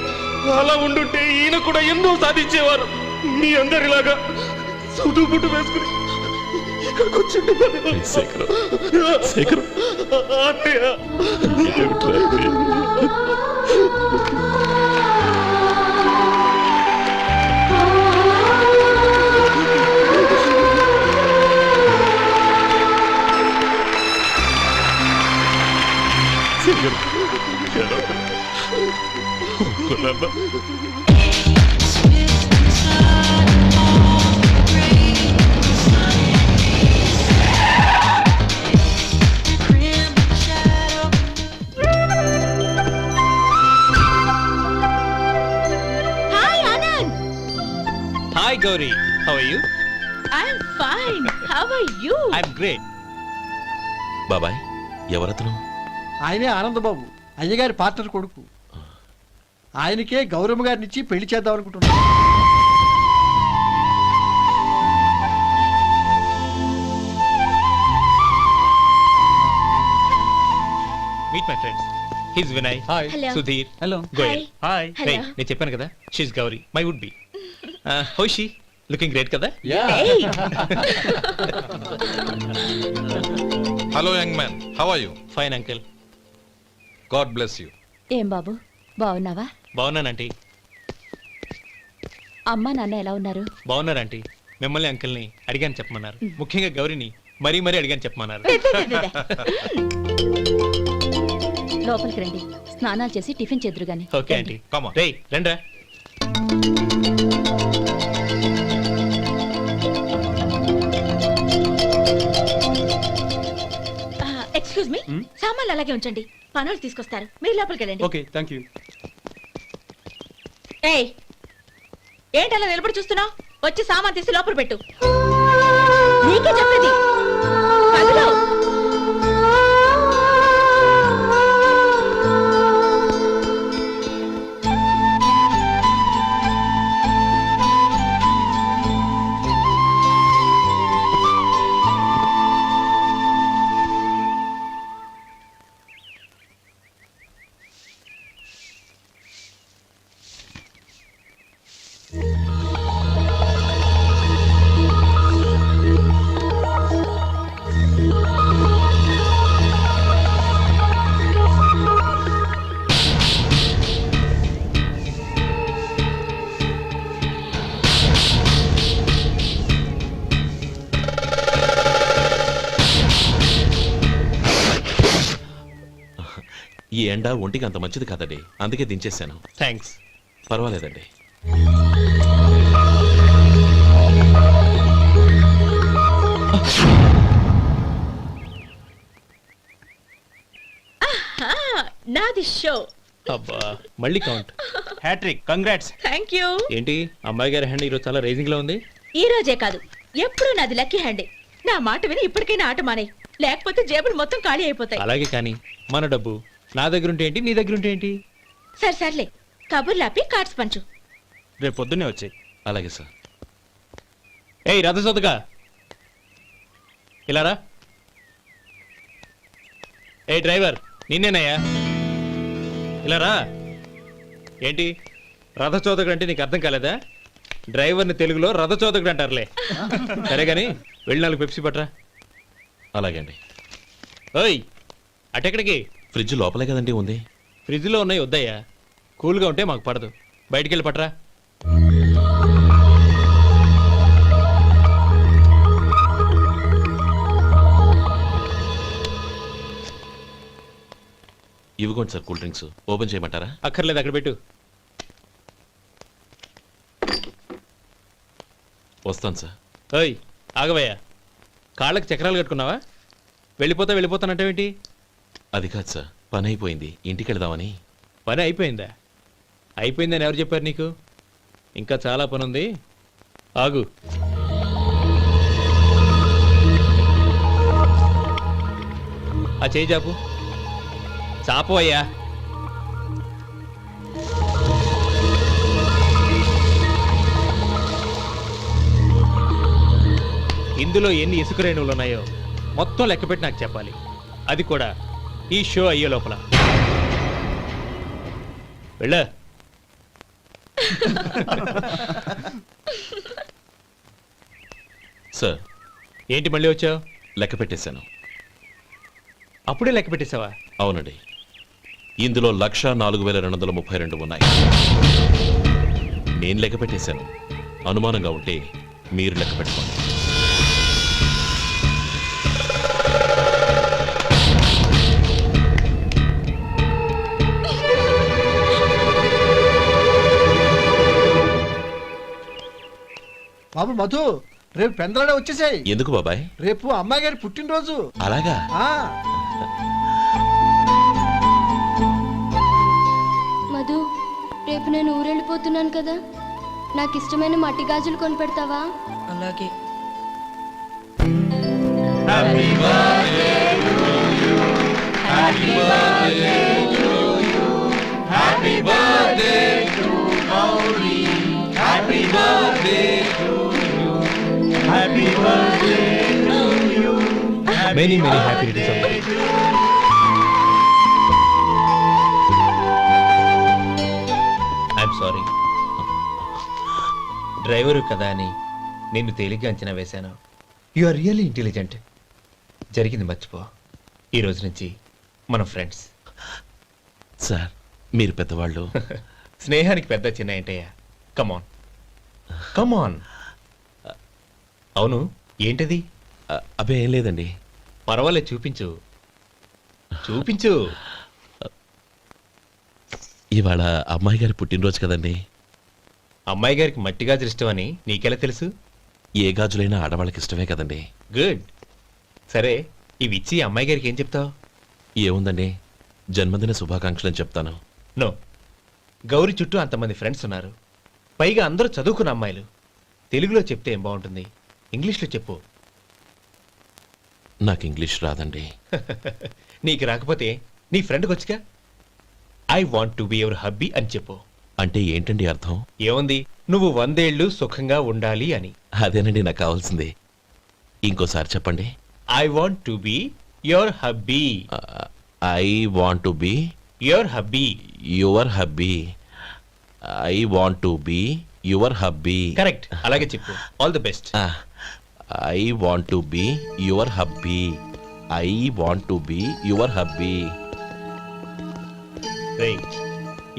అలా ఉండుంటే ఈయన కూడా ఎన్నో సాధించేవారు. మీ అందరిలాగా సుదుబుట్టు వేసుకుని ఇక్కడికి వచ్చిండు. అన్నయ్య, hi Gauri, how are you? I'm fine. How are you? I'm great. బాబాయ్, ఎవరతను? ఆయనే ఆనందబాబు, అయ్యగారి పార్ట్నర్ కొడుకు. ఆయనకే గౌరమ్మ గారిని ఇచ్చి పెళ్లి చేద్దాం అనుకుంటున్నాను. Meet my friends. His Vinay. Hi. Hello. Sudheer. Hello. Goyal. Hi. Hey, Hello. నేను చెప్పాను కదా, she's Gauri, my would be. How she? Looking great కదా? Hey. Hello young man, how are you? Fine uncle. God bless you. ఏం బాబు, బాగున్నావా? బాగున్నానంటీ. అమ్మా నాన్న ఎలా ఉన్నారు? బాగున్నారంటీ. మిమ్మల్ని అంకుల్ని అడిగాను చెప్పమన్నారు. ముఖ్యంగా గౌరీని మరీ మరీ అడిగాను చెప్పమన్నారు. లోపలికి రండి, స్నానాలు చేసి టిఫిన్ చేద్దురు గాని. Okay aunty. Come on. రేయ్ రండ్రా. ఎక్స్క్యూజ్ మీ, సామాన్లు అలాగే ఉంచండి, పనులు తీసుకొస్తారు. మీరు లోపలికి వెళ్ళండి. Okay, thank you. ఏయ్ ఏంటలా నిలబడి చూస్తున్నావు? వచ్చి సామాన్ తీసి లోపల పెట్టు. నీకే చెప్పేది. కదులు. ఈ ఎండ ఒంటికి అంత మంచిది కాదండి, అందుకే దించేశాను. థ్యాంక్స్. పర్వాలేదండి. నాది షో. అబ్బా మళ్ళీ count. Hattrick, congrats. Thank you. ఏంటి అమ్మాయి గారి హ్యాండ్ ఈరోజు చాలా రేజింగ్ లో ఉంది. ఈ రోజే కాదు, ఎప్పుడూ నాది లక్కీ హ్యాండే. నా మాట విని ఇప్పటికైనా ఆట మానే, లేకపోతే జేబులు మొత్తం ఖాళీ అయిపోతాయి. అలాగే కానీ మన డబ్బు నా దగ్గర ఉంటే ఏంటి, నీ దగ్గర ఉంటే ఏంటి? సరే సర్లే, కబుర్లాపి కార్డ్స్ పంచు. రేపు పొద్దున్నే వచ్చాయి. అలాగే సార్. ఏయ్ రథసోదగా ఇలా రా. ఏ డ్రైవర్ నిన్నేనయ్యా, ఇలా రా. ఏంటి రథచోదకుడు అంటే నీకు అర్థం కాలేదా? డ్రైవర్ని తెలుగులో రథచోదకుడు అంటారులే. సరే గాని వెళ్ళి 4 పెప్సీ పట్రా. అలాగే అండి. ఓయ్ అటెక్కడికి? ఫ్రిడ్జ్ లోపలే కదండి ఉంది. ఫ్రిడ్జ్లో ఉన్నాయి వద్దయ్యా, కూల్గా ఉంటే మాకు పడదు. బయటికి వెళ్ళి పట్రా. ఇవ్వకోండి సార్ కూల్ డ్రింక్స్. ఓపెన్ చేయమంటారా? అక్కర్లేదు, అక్కడ పెట్టు. వస్తాను సార్. ఓయ్ ఆగవయ్యా, కాళ్ళకి చక్రాలు కట్టుకున్నావా? వెళ్ళిపోతానంటావేంటి? అది కాదు సార్, పని అయిపోయింది, ఇంటికి వెళదామని. పని అయిపోయిందా? అయిపోయిందని ఎవరు చెప్పారు నీకు? ఇంకా చాలా పని ఉంది, ఆగు. ఆ చేయి చాపు. చాపు అయ్యా. ఇందులో ఎన్ని ఇసుక రేణువులు ఉన్నాయో మొత్తం లెక్కపెట్టి నాకు చెప్పాలి. అది కూడా ఈ షో అయ్యే లోపల. వెళ్ళ. సార్ ఏంటి మళ్ళీ వచ్చావు? లెక్క పెట్టేశాను. అప్పుడే లెక్క పెట్టేశావా? అవునండి. ఇందులో 1,04,232 ఉన్నాయి. నేను లెక్క పెట్టేశాను. అనుమానంగా ఉంటే మీరు లెక్క పెట్టుకోండి. బాబు మధు, రేపు పెందలాడే వచ్చేసాయి. ఎందుకు బాబాయ్? రేపు అమ్మాయి గారి పుట్టినరోజు. అలాగా? మధు, రేపు నేను ఊరెళ్ళిపోతున్నాను కదా, నాకు ఇష్టమైన మట్టి గాజులు కొనిపెడతావా? అలాగే. Many happy returns of the day. I'm sorry. Driver కదా అని నిన్ను తేలిగ్గా అంచనా వేశాను. You are really intelligent. జరిగింది మర్చిపో. ఈ రోజు నుంచి మనం ఫ్రెండ్స్. సార్ మీరు పెద్దవాళ్ళు. స్నేహానికి పెద్ద చిన్న ఏంటయ్యా? కమాన్ కమాన్. అవును ఏంటది? అబ్బే ఏం లేదండి. పర్వాలేదు, చూపించు చూపించు. ఇవాళ అమ్మాయి గారి పుట్టినరోజు కదండి. అమ్మాయి గారికి మట్టి గాజులు ఇష్టమని నీకెలా తెలుసు? ఏ గాజులైనా ఆడవాళ్ళకి ఇష్టమే కదండి. గుడ్. సరే ఇవి ఇచ్చి అమ్మాయి గారికి ఏం చెప్తావు? ఏముందండి, జన్మదిన శుభాకాంక్షలు చెప్తాను. నో, గౌరీ చుట్టూ అంతమంది ఫ్రెండ్స్ ఉన్నారు, పైగా అందరూ చదువుకున్న అమ్మాయిలు. తెలుగులో చెప్తే ఏం బాగుంటుంది, ఇంగ్లీష్లో చెప్పు. నాకు ఇంగ్లీష్ రాదండి. నీకు రాకపోతే నీ ఫ్రెండ్కి వచ్చిగా I want to be your hubby అని చెప్పు. అంటే ఏంటండి అర్థం? ఏముంది, నువ్వు 100 ఏళ్ళు సుఖంగా ఉండాలి అని. అదేనండి నాకు కావాల్సింది. ఇంకోసారి చెప్పండి. I want to be your hubby. I want to be your hubby. Your hubby. I want to be your hubby. Correct, అలాగే చెప్పు. All the best. I want to be your hubby. I want to be your hubby.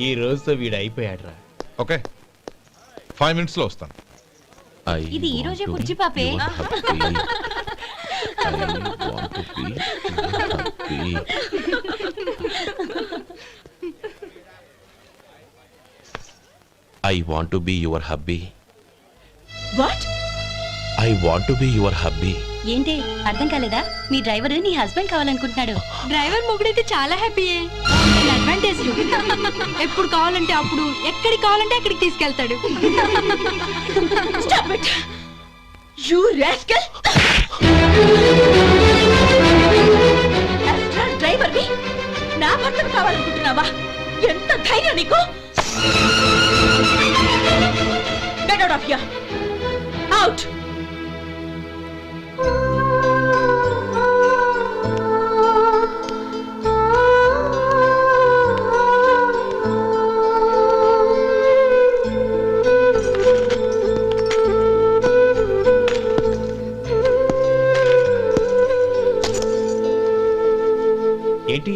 ఈ రోజుతో వీడు అయిపోయాడురా. Okay, 5 minutesలో వస్తాను. ఇది ఈ రోజే బుజ్జి పాపే. I want to be your hubby. What? I want to be your hubby. ఏంటి అర్థం కాలేదా? మీ డ్రైవర్ నీ హస్బెండ్ కావాలనుకుంటున్నాడు. డ్రైవర్ మొగుడైతే చాలా హ్యాపీయే. అడ్వాంటేజ్ ఎప్పుడు కావాలంటే అప్పుడు, ఎక్కడికి కావాలంటే అక్కడికి తీసుకెళ్తాడు. Stop it! You rascal! Driver వి నా భర్తను కావాలనుకుంటున్నావా? ఎంత ధైర్యం నీకు? Get out of here! Out! ఏంటి,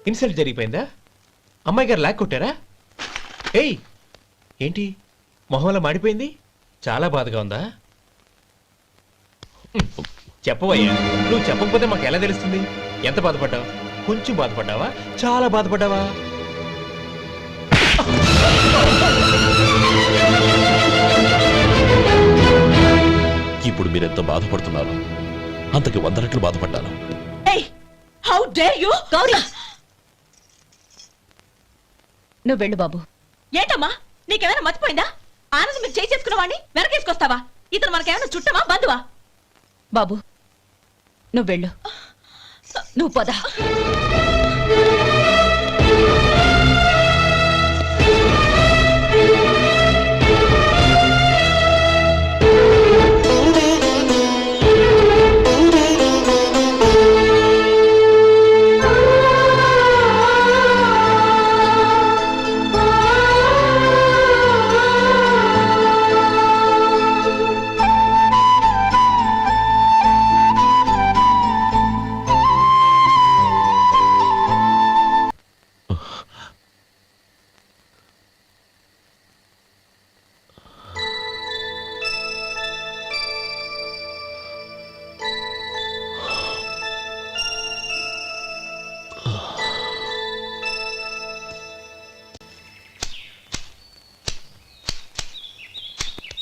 ఇన్సల్ట్ జరిగిపోయిందా? అమ్మాయి గారు లాక్ కొట్టారా? ఏయ్, ఏంటి మొహంలో మాడిపోయింది? చాలా బాధగా ఉందా? చెప్పవయ్యా, నువ్వు చెప్పకపోతే మాకు ఎలా తెలుస్తుంది? ఎంత బాధపడ్డావు? కొంచెం బాధపడ్డావా, చాలా బాధపడ్డావా? ఇప్పుడు మీరెంత బాధపడుతున్నారు, అంతకి 100 రెట్లు బాధపడ్డాను. How dare you? గౌరీ, నువ్వు వెళ్ళు బాబు. ఏంటమ్మా, నీకేమైనా మర్చిపోయిందా? ఆనందం మీరు చేసేసుకున్న వాడిని వెనకేసుకొస్తావా? ఇతను మనకేమైనా చుట్టమా, బంధువా? బాబు నువ్వు వెళ్ళు. నువ్వు పద.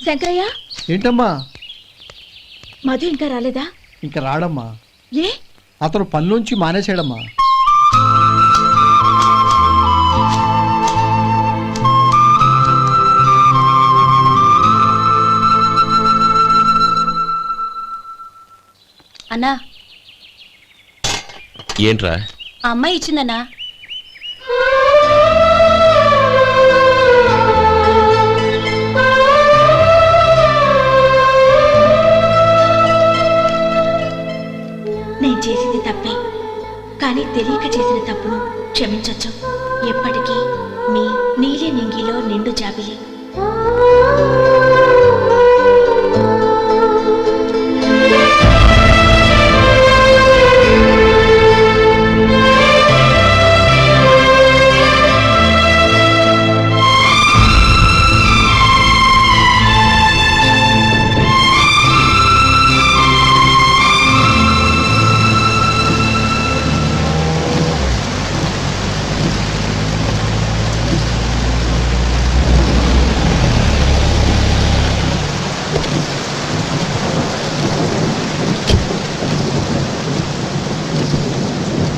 శంకరయ్య, ఏంటమ్మా? మధు ఇంకా రాలేదా? ఇంకా రాడమ్మా. ఏ? అతను పనిలోంచి మానేసాడమ్మా. అన్నా, ఏంట్రా? ఆ అమ్మాయి ఇచ్చిందన్నా. నేను చేసింది తప్పే, కానీ తెలియక చేసిన తప్పును క్షమించొచ్చు. ఎప్పటికీ మీ నీలి నింగిలో నిండు జాబిలి.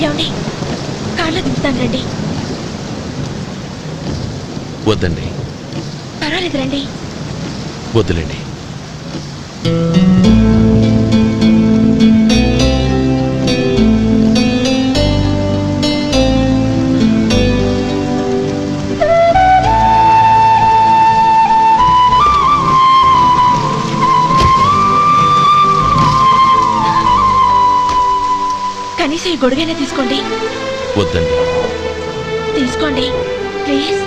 ఏమండి, కార్లో దింపుతాను రండి. వద్దండి, పర్వాలేదు రండి. వద్దులేండి. కనీసం ఈ గొడుగైనా తీసుకోండి. వద్దండి. తీసుకోండి ప్లీజ్.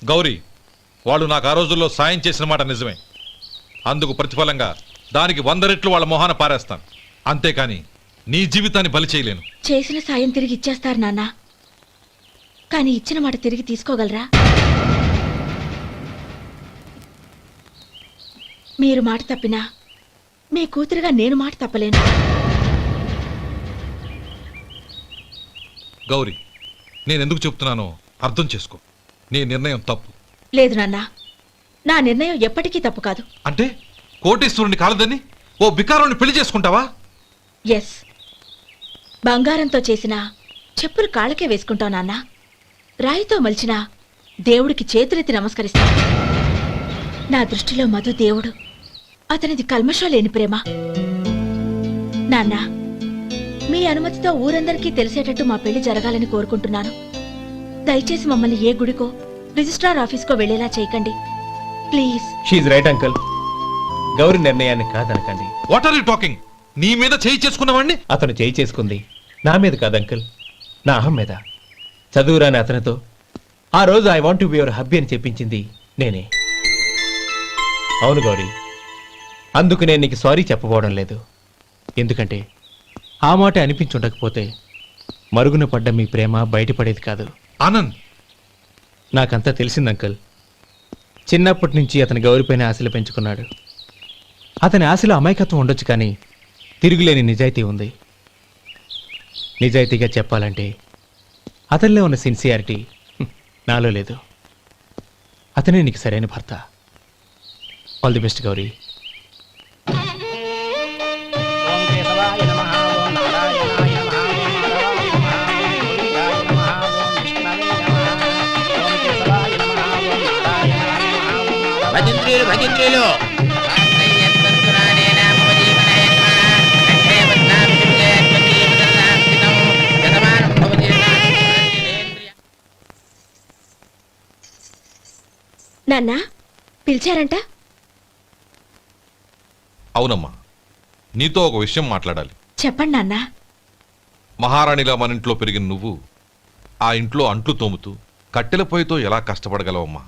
గౌరీ, వాళ్ళు నాకు ఆ రోజుల్లో సాయం చేసిన మాట నిజమే. అందుకు ప్రతిఫలంగా దానికి 100 రెట్లు వాళ్ళ మొహాన పారేస్తాను. అంతేకాని నీ జీవితాన్ని బలి చేయలేను. చేసిన సాయం తిరిగి ఇచ్చేస్తారు నాన్న, కానీ ఇచ్చిన మాట తిరిగి తీసుకోగలరా? మీరు మాట తప్పినా మీ కూతురుగా నేను మాట తప్పలేను. గౌరీ, నేనెందుకు చెప్తున్నానో అర్థం చేసుకో. నీ నిర్ణయం తప్పు. లేదు నాన్న, నా నిర్ణయం ఎప్పటికీ తప్పు కాదు. అంటే కోటీశ్వరుని కాలదని ఓ బికారుని పెళ్లి చేసుకుంటావా? ఎస్, బంగారంతో చేసిన చెప్పులు కాళ్ళకే వేసుకుంటావు నాన్న. రాయితో మలిచిన దేవుడికి చేతులెత్తి నమస్కరిస్తాను. నా దృష్టిలో మధు దేవుడు, అతనిది కల్మషం లేని ప్రేమ. నాన్న, మీ అనుమతితో ఊరందరికీ తెలిసేటట్టు మా పెళ్లి జరగాలని కోరుకుంటున్నాను. దయచేసి మమ్మల్ని ఏ గుడికో రిజిస్ట్రార్ ఆఫీస్కో వెళ్లేలా చేయకండి please. She's right uncle. Gauri నిర్ణయాన్ని కాదనకండి. What are you talking? నీ మీద చేయి చేసుకున్నవాడిని అతను చేయి చేసుకుంది నా మీద కాదు అంకుల్, నా అహం మీద. చదువురాని అతనితో ఆ రోజు I want to be your hubby అని చెప్పించింది నేనే. అవును గౌరీ, అందుకు నేను నీకు సారీ చెప్పబోవడం లేదు. ఎందుకంటే ఆ మాట అనిపించుండకపోతే మరుగున పడ్డ మీ ప్రేమ బయటపడేది కాదు. ఆనంద్, నాకంతా తెలిసింది అంకుల్. చిన్నప్పటి నుంచి అతని గౌరీపైన ఆశలు పెంచుకున్నాడు. అతని ఆశలో అమాయకత్వం ఉండొచ్చు, కానీ తిరుగులేని నిజాయితీ ఉంది. నిజాయితీగా చెప్పాలంటే అతనిలో ఉన్న సిన్సియారిటీ నాలో లేదు. అతనే నీకు సరైన భర్త. All the best Gauri. భజంత్రీలు నాన్న పిలిచారంట? అవునమ్మా, నీతో ఒక విషయం మాట్లాడాలి. చెప్పండి నాన్న. మహారాణిలా మన ఇంట్లో పెరిగిన నువ్వు ఆ ఇంట్లో అంట్లు తోముతూ కట్టెల పొయ్యితో ఎలా కష్టపడగలవమ్మా?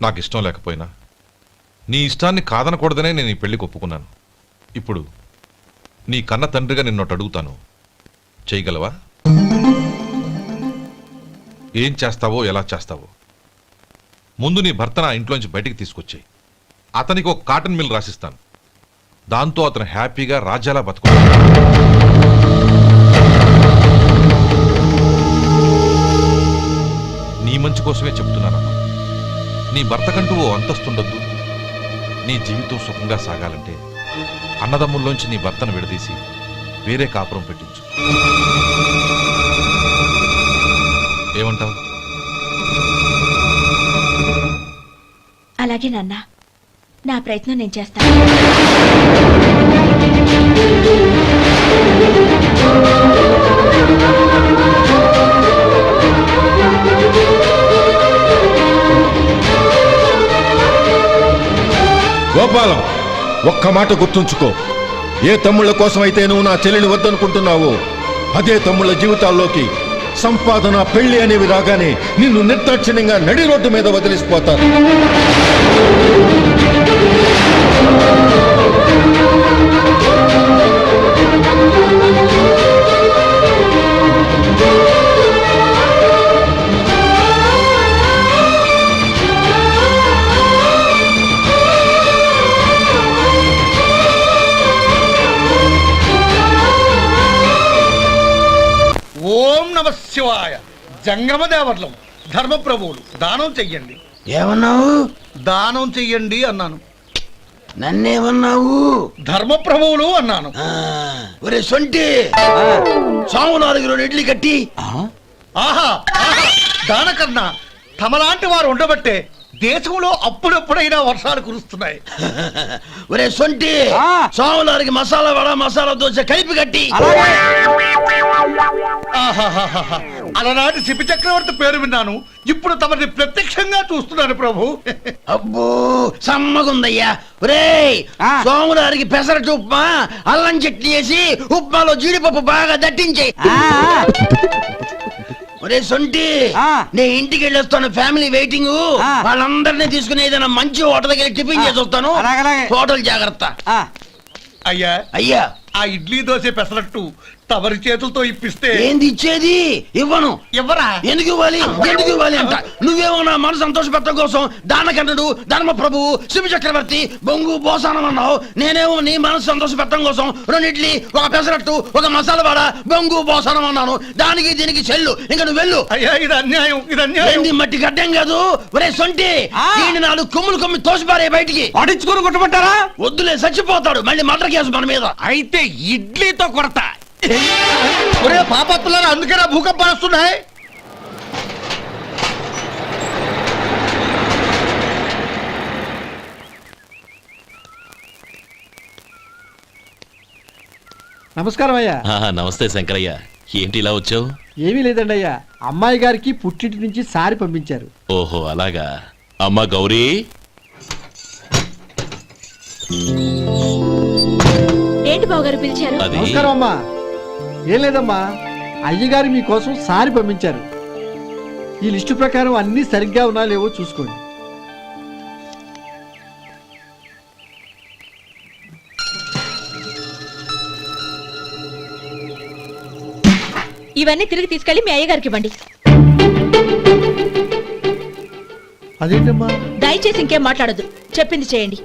నాకు ఇష్టం లేకపోయినా నీ ఇష్టాన్ని కాదనకూడదనే నేను ఈ పెళ్లికి ఒప్పుకున్నాను. ఇప్పుడు నీ కన్న తండ్రిగా నిన్నొట్టు అడుగుతాను, చేయగలవా? ఏం చేస్తావో, ఎలా చేస్తావో ముందు నీ భర్తను ఆ ఇంట్లోంచి బయటికి తీసుకొచ్చేయి. అతనికి ఒక కాటన్ మిల్ రాసిస్తాను. దాంతో అతను హ్యాపీగా రాజ్యాలా బతుకుతాడు. నీ మంచి కోసమే చెప్తున్నానమ్మా. నీ భర్తకంటూ ఓ అంతస్తుండొద్దు. నీ జీవితం సుఖంగా సాగాలంటే అన్నదమ్ముల్లోంచి నీ భర్తను విడదీసి వేరే కాపురం పెట్టించు. ఏమంటావు? అలాగే నాన్న, నా ప్రయత్నం నేను చేస్తాను. గోపాలం, ఒక్క మాట గుర్తుంచుకో. ఏ తమ్ముళ్ళ కోసమైతే నువ్వు నా చెల్లిని వద్దనుకుంటున్నావో అదే తమ్ముళ్ళ జీవితాల్లోకి సంపాదన పెళ్లి అనేవి రాగానే నిన్ను నిర్దాక్షిణ్యంగా నడి రోడ్డు మీద వదిలిసిపోతారు. ఓం నమ శివాయ. జంగమ దేవర్లం ధర్మప్రభువులు దానం చెయ్యండి. ఏమన్నావు? దానం చెయ్యండి అన్నాను. నన్నేమన్నావు? ధర్మప్రభువులు అన్నాను. ఒరే సొంటి, సాము 4 రోజులు ఇడ్లీ కట్టి. ఆహా ఆహా, దానకన్నా తమలాంటి వారు ఉండబట్టే దేశంలో అప్పుడప్పుడైనా వర్షాలు కురుస్తున్నాయి. ఒరే సొంటి, సాములారికి మసాలా వడ మసాలా దోశ కలిపి కట్టి. ఆహాహాహా, అలనాటి శిపి చక్రవర్తి పేరు విన్నాను, ఇప్పుడు తమని ప్రత్యక్షంగా చూస్తున్నాను ప్రభు. అబ్బో సమ్మగుందయ్యా. ఒరే సోములారికి పెసరట్టు ఉప్మా అల్లం చట్నీ వేసి ఉప్మాలో జీడిపప్పు బాగా దట్టించే. ఒరే సొంటి, నే ఇంటికి వెళ్ళొస్తాను, ఫ్యామిలీ వెయిటింగ్. వాళ్ళందరినీ తీసుకుని ఏదైనా మంచి హోటల్ దగ్గర టిఫిన్ చేసి వస్తాను. హోటల్ జాగ్రత్త. అయ్యా అయ్యా, ఆ ఇడ్లీ దోశ పెసరట్టు తమరి చేతులతో ఇప్పిస్తే. ఏంది ఇచ్చేది? ఇవ్వను. ఇవ్వరా? ఎందుకు ఇవ్వాలి? ఎందుకు ఇవ్వాలి అంట. నువ్వేమన్నా మన సంతోష పెట్టడం కోసం దానకంటుడు ధర్మ ప్రభువు శివ చక్రవర్తి బొంగు బోసానం అన్నావు. నేనేమో నీ మనసు సంతోష పెట్టడం కోసం 2 ఇడ్లీ, 1 పెసరట్టు, 1 మసాలా వాడ బొంగు బోసానం అన్నాను. దానికి దీనికి చెల్లు. ఇంకా నువ్వు వెళ్ళు. అయ్యా ఇది అన్యాయం, ఇది అన్యాయం. ఏంది మట్టి గడ్డం కాదు. ఒరే సొంటి, దీన్ని 4 కొమ్ములు తోసిపారే బయటికి. పడించుకుని కొట్టమంటారా? వద్దులే, చచ్చిపోతాడు. మళ్ళీ మర్డర్ కేసు మన మీద. అయితే ఇడ్లీతో కొడతా. ఒరే పాపత్తులారా, అందుకేనా భూకంపాలు వస్తున్నాయి? నమస్కారం అయ్యా. నమస్తే శంకరయ్య, ఏంటి ఇలా వచ్చావు? ఏమీ లేదండి అయ్యా, అమ్మాయి గారికి పుట్టింటి నుంచి సారి పంపించారు. ఓహో అలాగా. అమ్మ గౌరీ, ఏంటి బావగారు పిలిచారు? అది నమస్కారం అమ్మా. ఏం లేదమ్మా, అయ్యగారు మీకోసం సారి పంపించారు. ఈ లిస్టు ప్రకారం అన్ని సరిగ్గా ఉన్నా లేవో చూసుకోండి. ఇవన్నీ తిరిగి తీసుకెళ్లి మీ అయ్యగారికి ఇవ్వండి. అదేంటమ్మా? దయచేసి ఇంకేం మాట్లాడొద్దు, చెప్పింది చేయండి.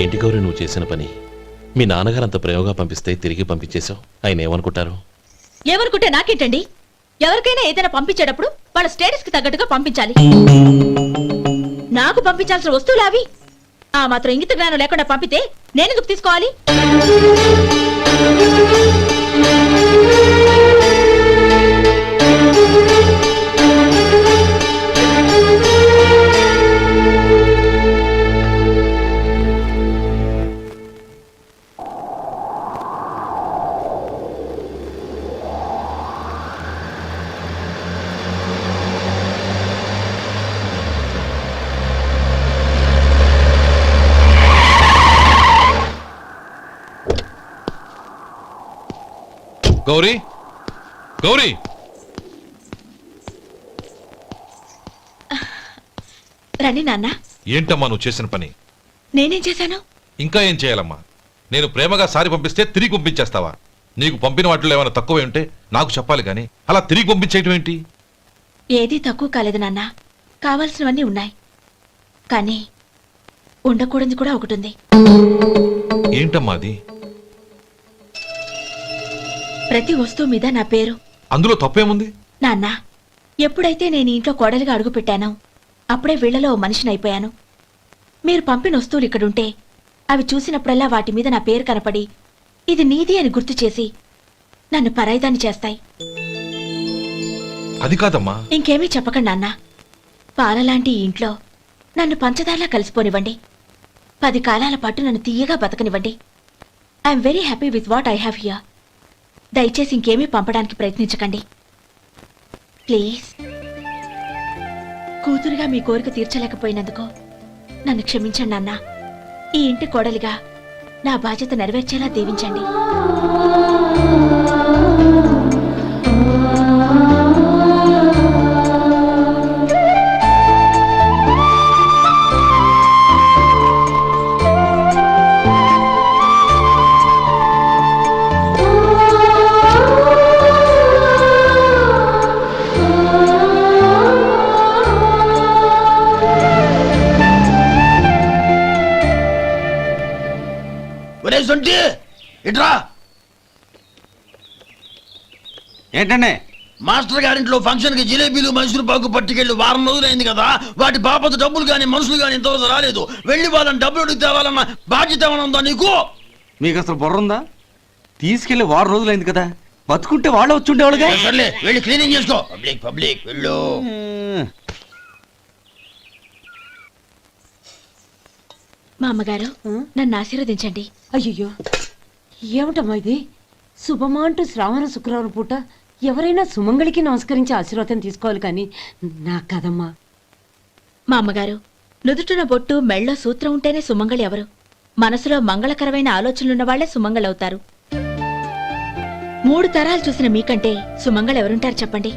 ఏంటి గౌరీ నువ్వు చేసిన పని? మీ నాన్నగారు అంత ప్రేమగా పంపిస్తే తిరిగి పంపించేశావు. ఆయన ఏమనుకుంటారు? ఏమనుకుంటే నాకేంటండి? ఎవరికైనా ఏదైనా పంపించేటప్పుడు వాళ్ళ స్టేటస్ కి తగ్గట్టుగా పంపించాలి. నాకు పంపించాల్సిన వస్తువులు అవి. ఆ మాత్రం ఇంగిత జ్ఞానం లేకుండా పంపితే నేనెందుకు తీసుకోవాలి? గౌరీ, గౌరీ, రండి నాన్న. ఏంటమ్మా నువ్వు చేసిన పని? నేనేం చేశాను? ఇంకా ఏం చేయాలమ్మా? నేను ప్రేమగా సారి పంపిస్తే తిరిగి పంపించేస్తావా? నీకు పంపిన వాటిలో ఏమైనా తక్కువ ఉంటే నాకు చెప్పాలి కానీ అలా తిరిగి పంపించేయటం ఏంటి? ఏదీ తక్కువ కాలేదు నాన్న, కావాల్సినవన్నీ ఉన్నాయి. కానీ ఉండకూడదు కూడా ఒకటి ఉంది. ఏంటమ్మా అది? ప్రతి వస్తువు మీద నా పేరు. అందులో తప్పేముంది? నాన్న, ఎప్పుడైతే నేను ఇంట్లో కోడలిగా అడుగు పెట్టానో అప్పుడే వీళ్లలో మనిషిని అయిపోయాను. మీరు పంపిన వస్తువులు ఇక్కడుంటే అవి చూసినప్పుడల్లా వాటి మీద నా పేరు కనపడి ఇది నీది అని గుర్తు చేసి నన్ను పరాయిదాన్ని చేస్తాయి. అది కాదమ్మా. ఇంకేమీ చెప్పకండి నాన్న. పాలలాంటి ఈ ఇంట్లో నన్ను పంచదారలా కలిసిపోనివ్వండి. 10 కాలాల పాటు నన్ను తీయగా బతకనివ్వండి. I'm very happy with what I have here. దయచేసి ఇంకేమీ పంపడానికి ప్రయత్నించకండి ప్లీజ్. కూతురుగా మీ కోరిక తీర్చలేకపోయినందుకు నన్ను క్షమించండి నాన్న. ఈ ఇంటి కోడలిగా నా బాధ్యత నెరవేర్చేలా దీవించండి. ఒరే సొంటి ఇట్రా. ఏంటండి? మాస్టర్ గారింట్లో ఫంక్షన్ కి జిలేబీలు మైసూరు పాకు పట్టుకెళ్ళి వారం రోజులైంది కదా. వాటి బాపత డబ్బులు కానీ మనుషులు కానీ ఇంతవరకు రాలేదు. వెళ్ళి వాళ్ళని డబ్బులు అడిగి తేవాలన్న బాధ్యత ఏమైనా ఉందా నీకు? మీకు అసలు బుర్ర ఉందా? తీసుకెళ్లి వారం రోజులైంది కదా, బతుకుంటే వాళ్ళు వచ్చి ఉండేవాళ్ళుగా. సర్లే వెళ్ళి క్లీనింగ్ చేసుకో. పబ్లిక్ పబ్లిక్ వెళ్ళు. మా అమ్మగారు నన్ను ఆశీర్వదించండి. అయ్యో ఏమిటమ్మా ఇది? శుభమా అంటూ శ్రావణ శుక్రవారం పూట ఎవరైనా సుమంగళికి నమస్కరించి ఆశీర్వాదం తీసుకోవాలి కానీ నాకు కదమ్మా. మా అమ్మగారు నుదుటిన బొట్టు మెళ్ళో సూత్రం ఉంటేనే సుమంగళి ఎవరు? మనసులో మంగళకరమైన ఆలోచనలున్న వాళ్లే సుమంగళవుతారు. 3 తరాలు చూసిన మీకంటే సుమంగళ ఎవరుంటారు చెప్పండి?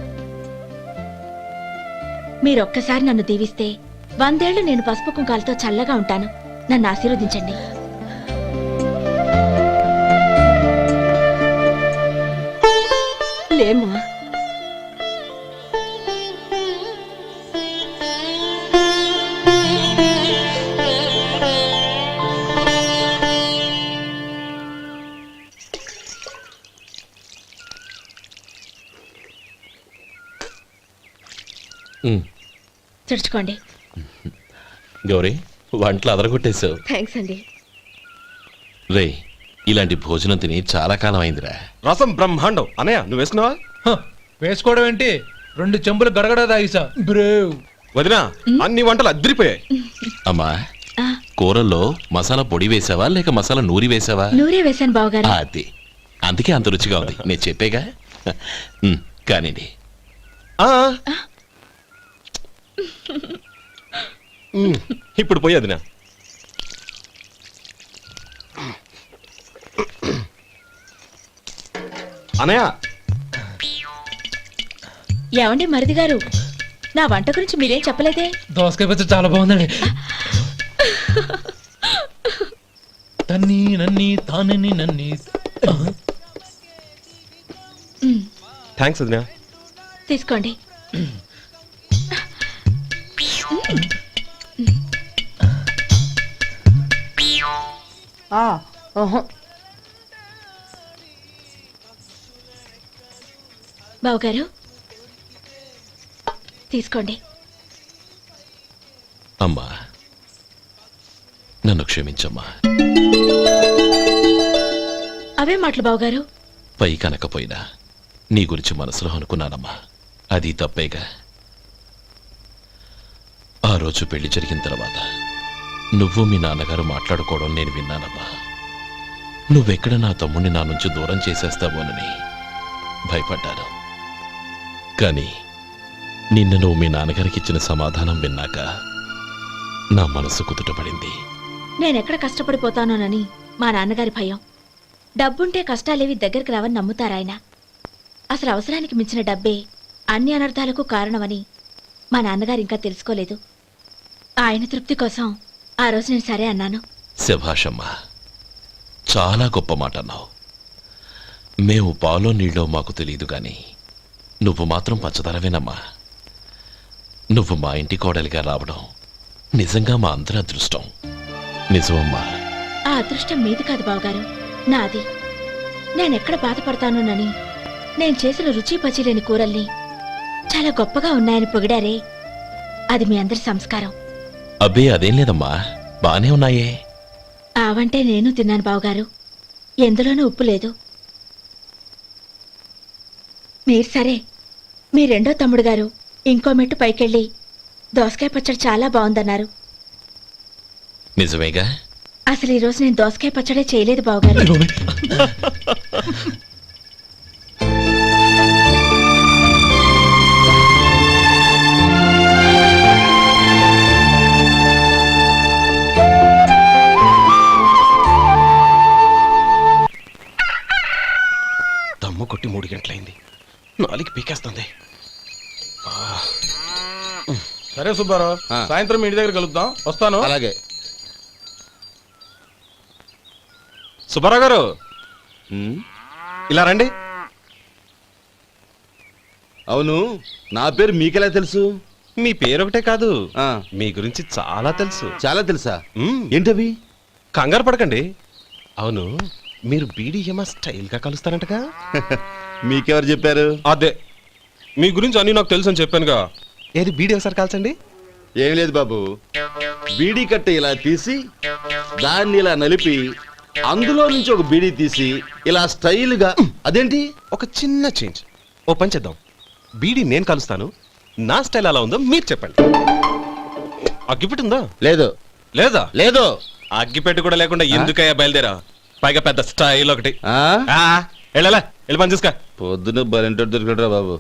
మీరొక్కసారి నన్ను దీవిస్తే 100 ఏళ్లు నేను పసుపు కుంకాలతో చల్లగా ఉంటాను. నన్ను ఆశీర్వదించండి. లేమ్మా. తుడుచుకోండి. గౌరీ, వంటలు అదరగొట్టేశావు. థ్యాంక్స్ అండి. రే, ఇలాంటి భోజనం తిని చాలా కాలం అయిందిరా. రసం బ్రహ్మాండం. అనయ్య నువ్వు వేసుకున్నావా? వేసుకోవడం ఏంటి? 2 చెంబులు గడగడ తాగిసా బ్రేవ్. వదినా, అన్ని వంటలు అద్దరిపోయాయి. అమ్మా, కూరల్లో మసాలా పొడి వేసావా లేక మసాలా నూరి వేసావా? నూరే వేశాను బావగారు. అది అందుకే అంత రుచిగా ఉంది. నేను చెప్పేగా. కానివ్వండి. ఇప్పుడు పోయి వదినా. అనయ్య, ఏమండి మరిది గారు, నా వంట గురించి మీరేం చెప్పలేదే? దోసకాయ పచ్చడి చాలా బాగుందండి. తన్ని నన్ని తానని నన్ని. థ్యాంక్స్ వదినా. తీసుకోండి. బావగారు తీసుకోండి. అమ్మా, నన్ను క్షమించమ్మా. అవే మాటలు బావగారు. పై కనకపోయినా నీ గురించి మనసులో అనుకున్నానమ్మా. అది తప్పేగా. ఆ రోజు పెళ్లి జరిగిన తర్వాత నువ్వు మీ నాన్నగారు మాట్లాడుకోవడం నేను విన్నానమ్మా. నువ్వెక్కడ నా తమ్ముడిని నా నుంచి దూరం చేసేస్తావోనని భయపడ్డాను. కానీ నిన్న నువ్వు మీ నాన్నగారికి ఇచ్చిన సమాధానం విన్నాక నా మనసు కుదుటపడింది. నేనెక్కడ కష్టపడిపోతానోనని మా నాన్నగారి భయం. డబ్బుంటే కష్టాలేవి దగ్గరికి రావని నమ్ముతారాయన. అసలు అవసరానికి మించిన డబ్బే అన్ని అనర్థాలకు కారణమని మా నాన్నగారు ఇంకా తెలుసుకోలేదు. ఆయన తృప్తి కోసం ఆ రోజు నేను సరే అన్నాను. శభాషమ్మా, చాలా గొప్ప మాట అన్నావు. మేము పాలో నీళ్ళో మాకు తెలియదు గాని నువ్వు మాత్రం పచ్చదరవేనమ్మా. నువ్వు మా ఇంటి కోడలిగా రావడం నిజంగా మా అందరి అదృష్టం. నిజమమ్మా. ఆ అదృష్టం మీది కాదు బావగారు, నాది. నేనెక్కడ బాధపడతానోనని నేను చేసిన రుచి పచిలేని కూరల్ని చాలా గొప్పగా ఉన్నాయని పొగిడారే, అది మీ అందరి సంస్కారం. అబ్బే అదేం లేదమ్మా, బానే ఉన్నాయే. ఆవంటే నేను తిన్నాను బావగారు, ఎందులోనూ ఉప్పు లేదు. మీరు సరే, మీ రెండో తమ్ముడు గారు ఇంకో మెట్టు పైకెళ్ళి దోసకాయ పచ్చడి చాలా బాగుందన్నారు. నిజమేగా? అసలు ఈ రోజు నేను దోసకాయ పచ్చడే చేయలేదు బావగారు. దమ్ము కొట్టి 3 గంటలైంది. 4 పీకేస్తుంది. సరే సుబ్బారావు, సాయంత్రం మీ ఇంటి దగ్గర కలుద్దాం. వస్తాను. అలాగే. సుబ్బారావు గారు, ఇలా రండి. అవును, నా పేరు మీకెలా తెలుసు? మీ పేరు ఒకటే కాదు, మీ గురించి చాలా తెలుసు. చాలా తెలుసా? ఏంటవి? కంగారు పడకండి. అవును, మీరు బీడీఎం స్టైల్ గా కలుస్తారంటగా? మీకెవరు చెప్పారు? అదే, మీ గురించి అన్ని నాకు తెలుసు అని చెప్పానుగా. ఏది బీడీ ఒకసారి కాల్చండి. ఏం లేదు బాబు, బీడీ కట్ట ఇలా తీసి దాన్ని ఇలా నలిపి అందులో నుంచి ఒక బీడీ తీసి ఇలా స్టైల్గా. అదేంటి? ఒక చిన్న చేంజ్. ఓ పని చేద్దాం, బీడీ నేను కలుస్తాను, నా స్టైల్ అలా ఉందో మీరు చెప్పండి. అగ్గిపెట్టి ఉందా? లేదు. లేదా? లేదు. అగ్గిపెట్టి కూడా లేకుండా ఎందుకయ్యా బయలుదేరా? పైగా పెద్ద స్టైల్ ఒకటి. వెళ్ళాలా, వెళ్ళి పని చూసుకో. పొద్దున బరింటో దొరికడరా బాబు.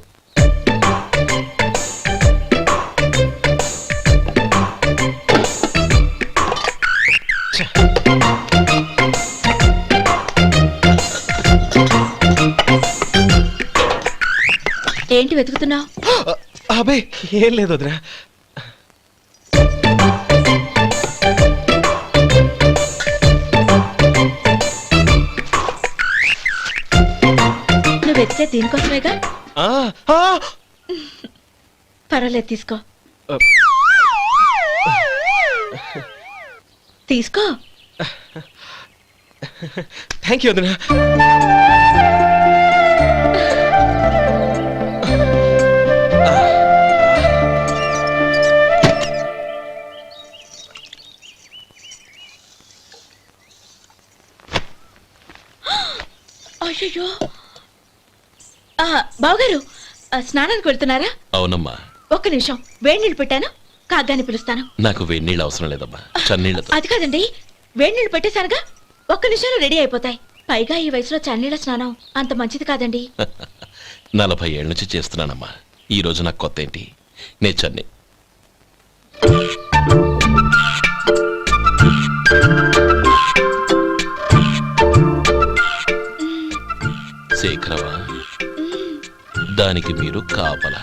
ఏంటి వెతుకుతున్నావు? అబే ఏం లేదు వదినా. నువ్వు వెతికే దీనికోసమేగా. పర్వాలేదు, తీసుకో. తీసుకో. థ్యాంక్ యూ వదినా. అయ్యో, బావగారు స్నానానికి వెళ్తున్నారా? అవునమ్మా. ఒక్క నిమిషం, వేడి నీళ్ళు పెట్టాను, కాగ్గాని పిలుస్తాను. నాకు వేడి నీళ్ళు అవసరం లేదమ్మా, చన్నీళ్ళతో. అది కాదండి, వేడి నీళ్ళు పెట్టేశానుగా, ఒక్క నిమిషంలో రెడీ అయిపోతాయి. పైగా ఈ వయసులో చన్నీళ్ళ స్నానం అంత మంచిది కాదండి. 40 ఏళ్ళ నుంచి చేస్తున్నానమ్మా. ఈ రోజు నాకు కొత్త ఏంటి? నే చన్ని. శేఖరవా, దానికి మీరు కాపలా.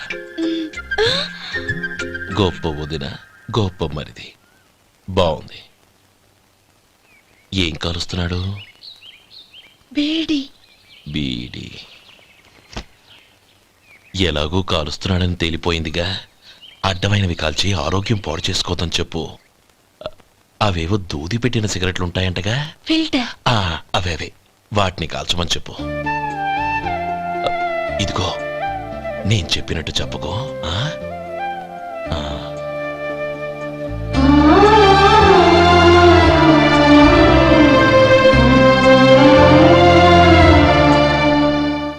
గొప్ప వదిన, గొప్ప మరిది. బాగుంది. ఏం కాలుస్తున్నాడు? బీడి. బీడి ఎలాగూ కాలుస్తున్నాడని తేలిపోయిందిగా. అడ్డమైనవి కాల్చి ఆరోగ్యం పాడు చేసుకోదని చెప్పు. అవేవో దూది పెట్టిన సిగరెట్లుంటాయంటగా, ఫిల్టర్. అవే వాటిని కాల్చమని చెప్పు. ఇదిగో, నేను చెప్పినట్టు చెప్పుకో.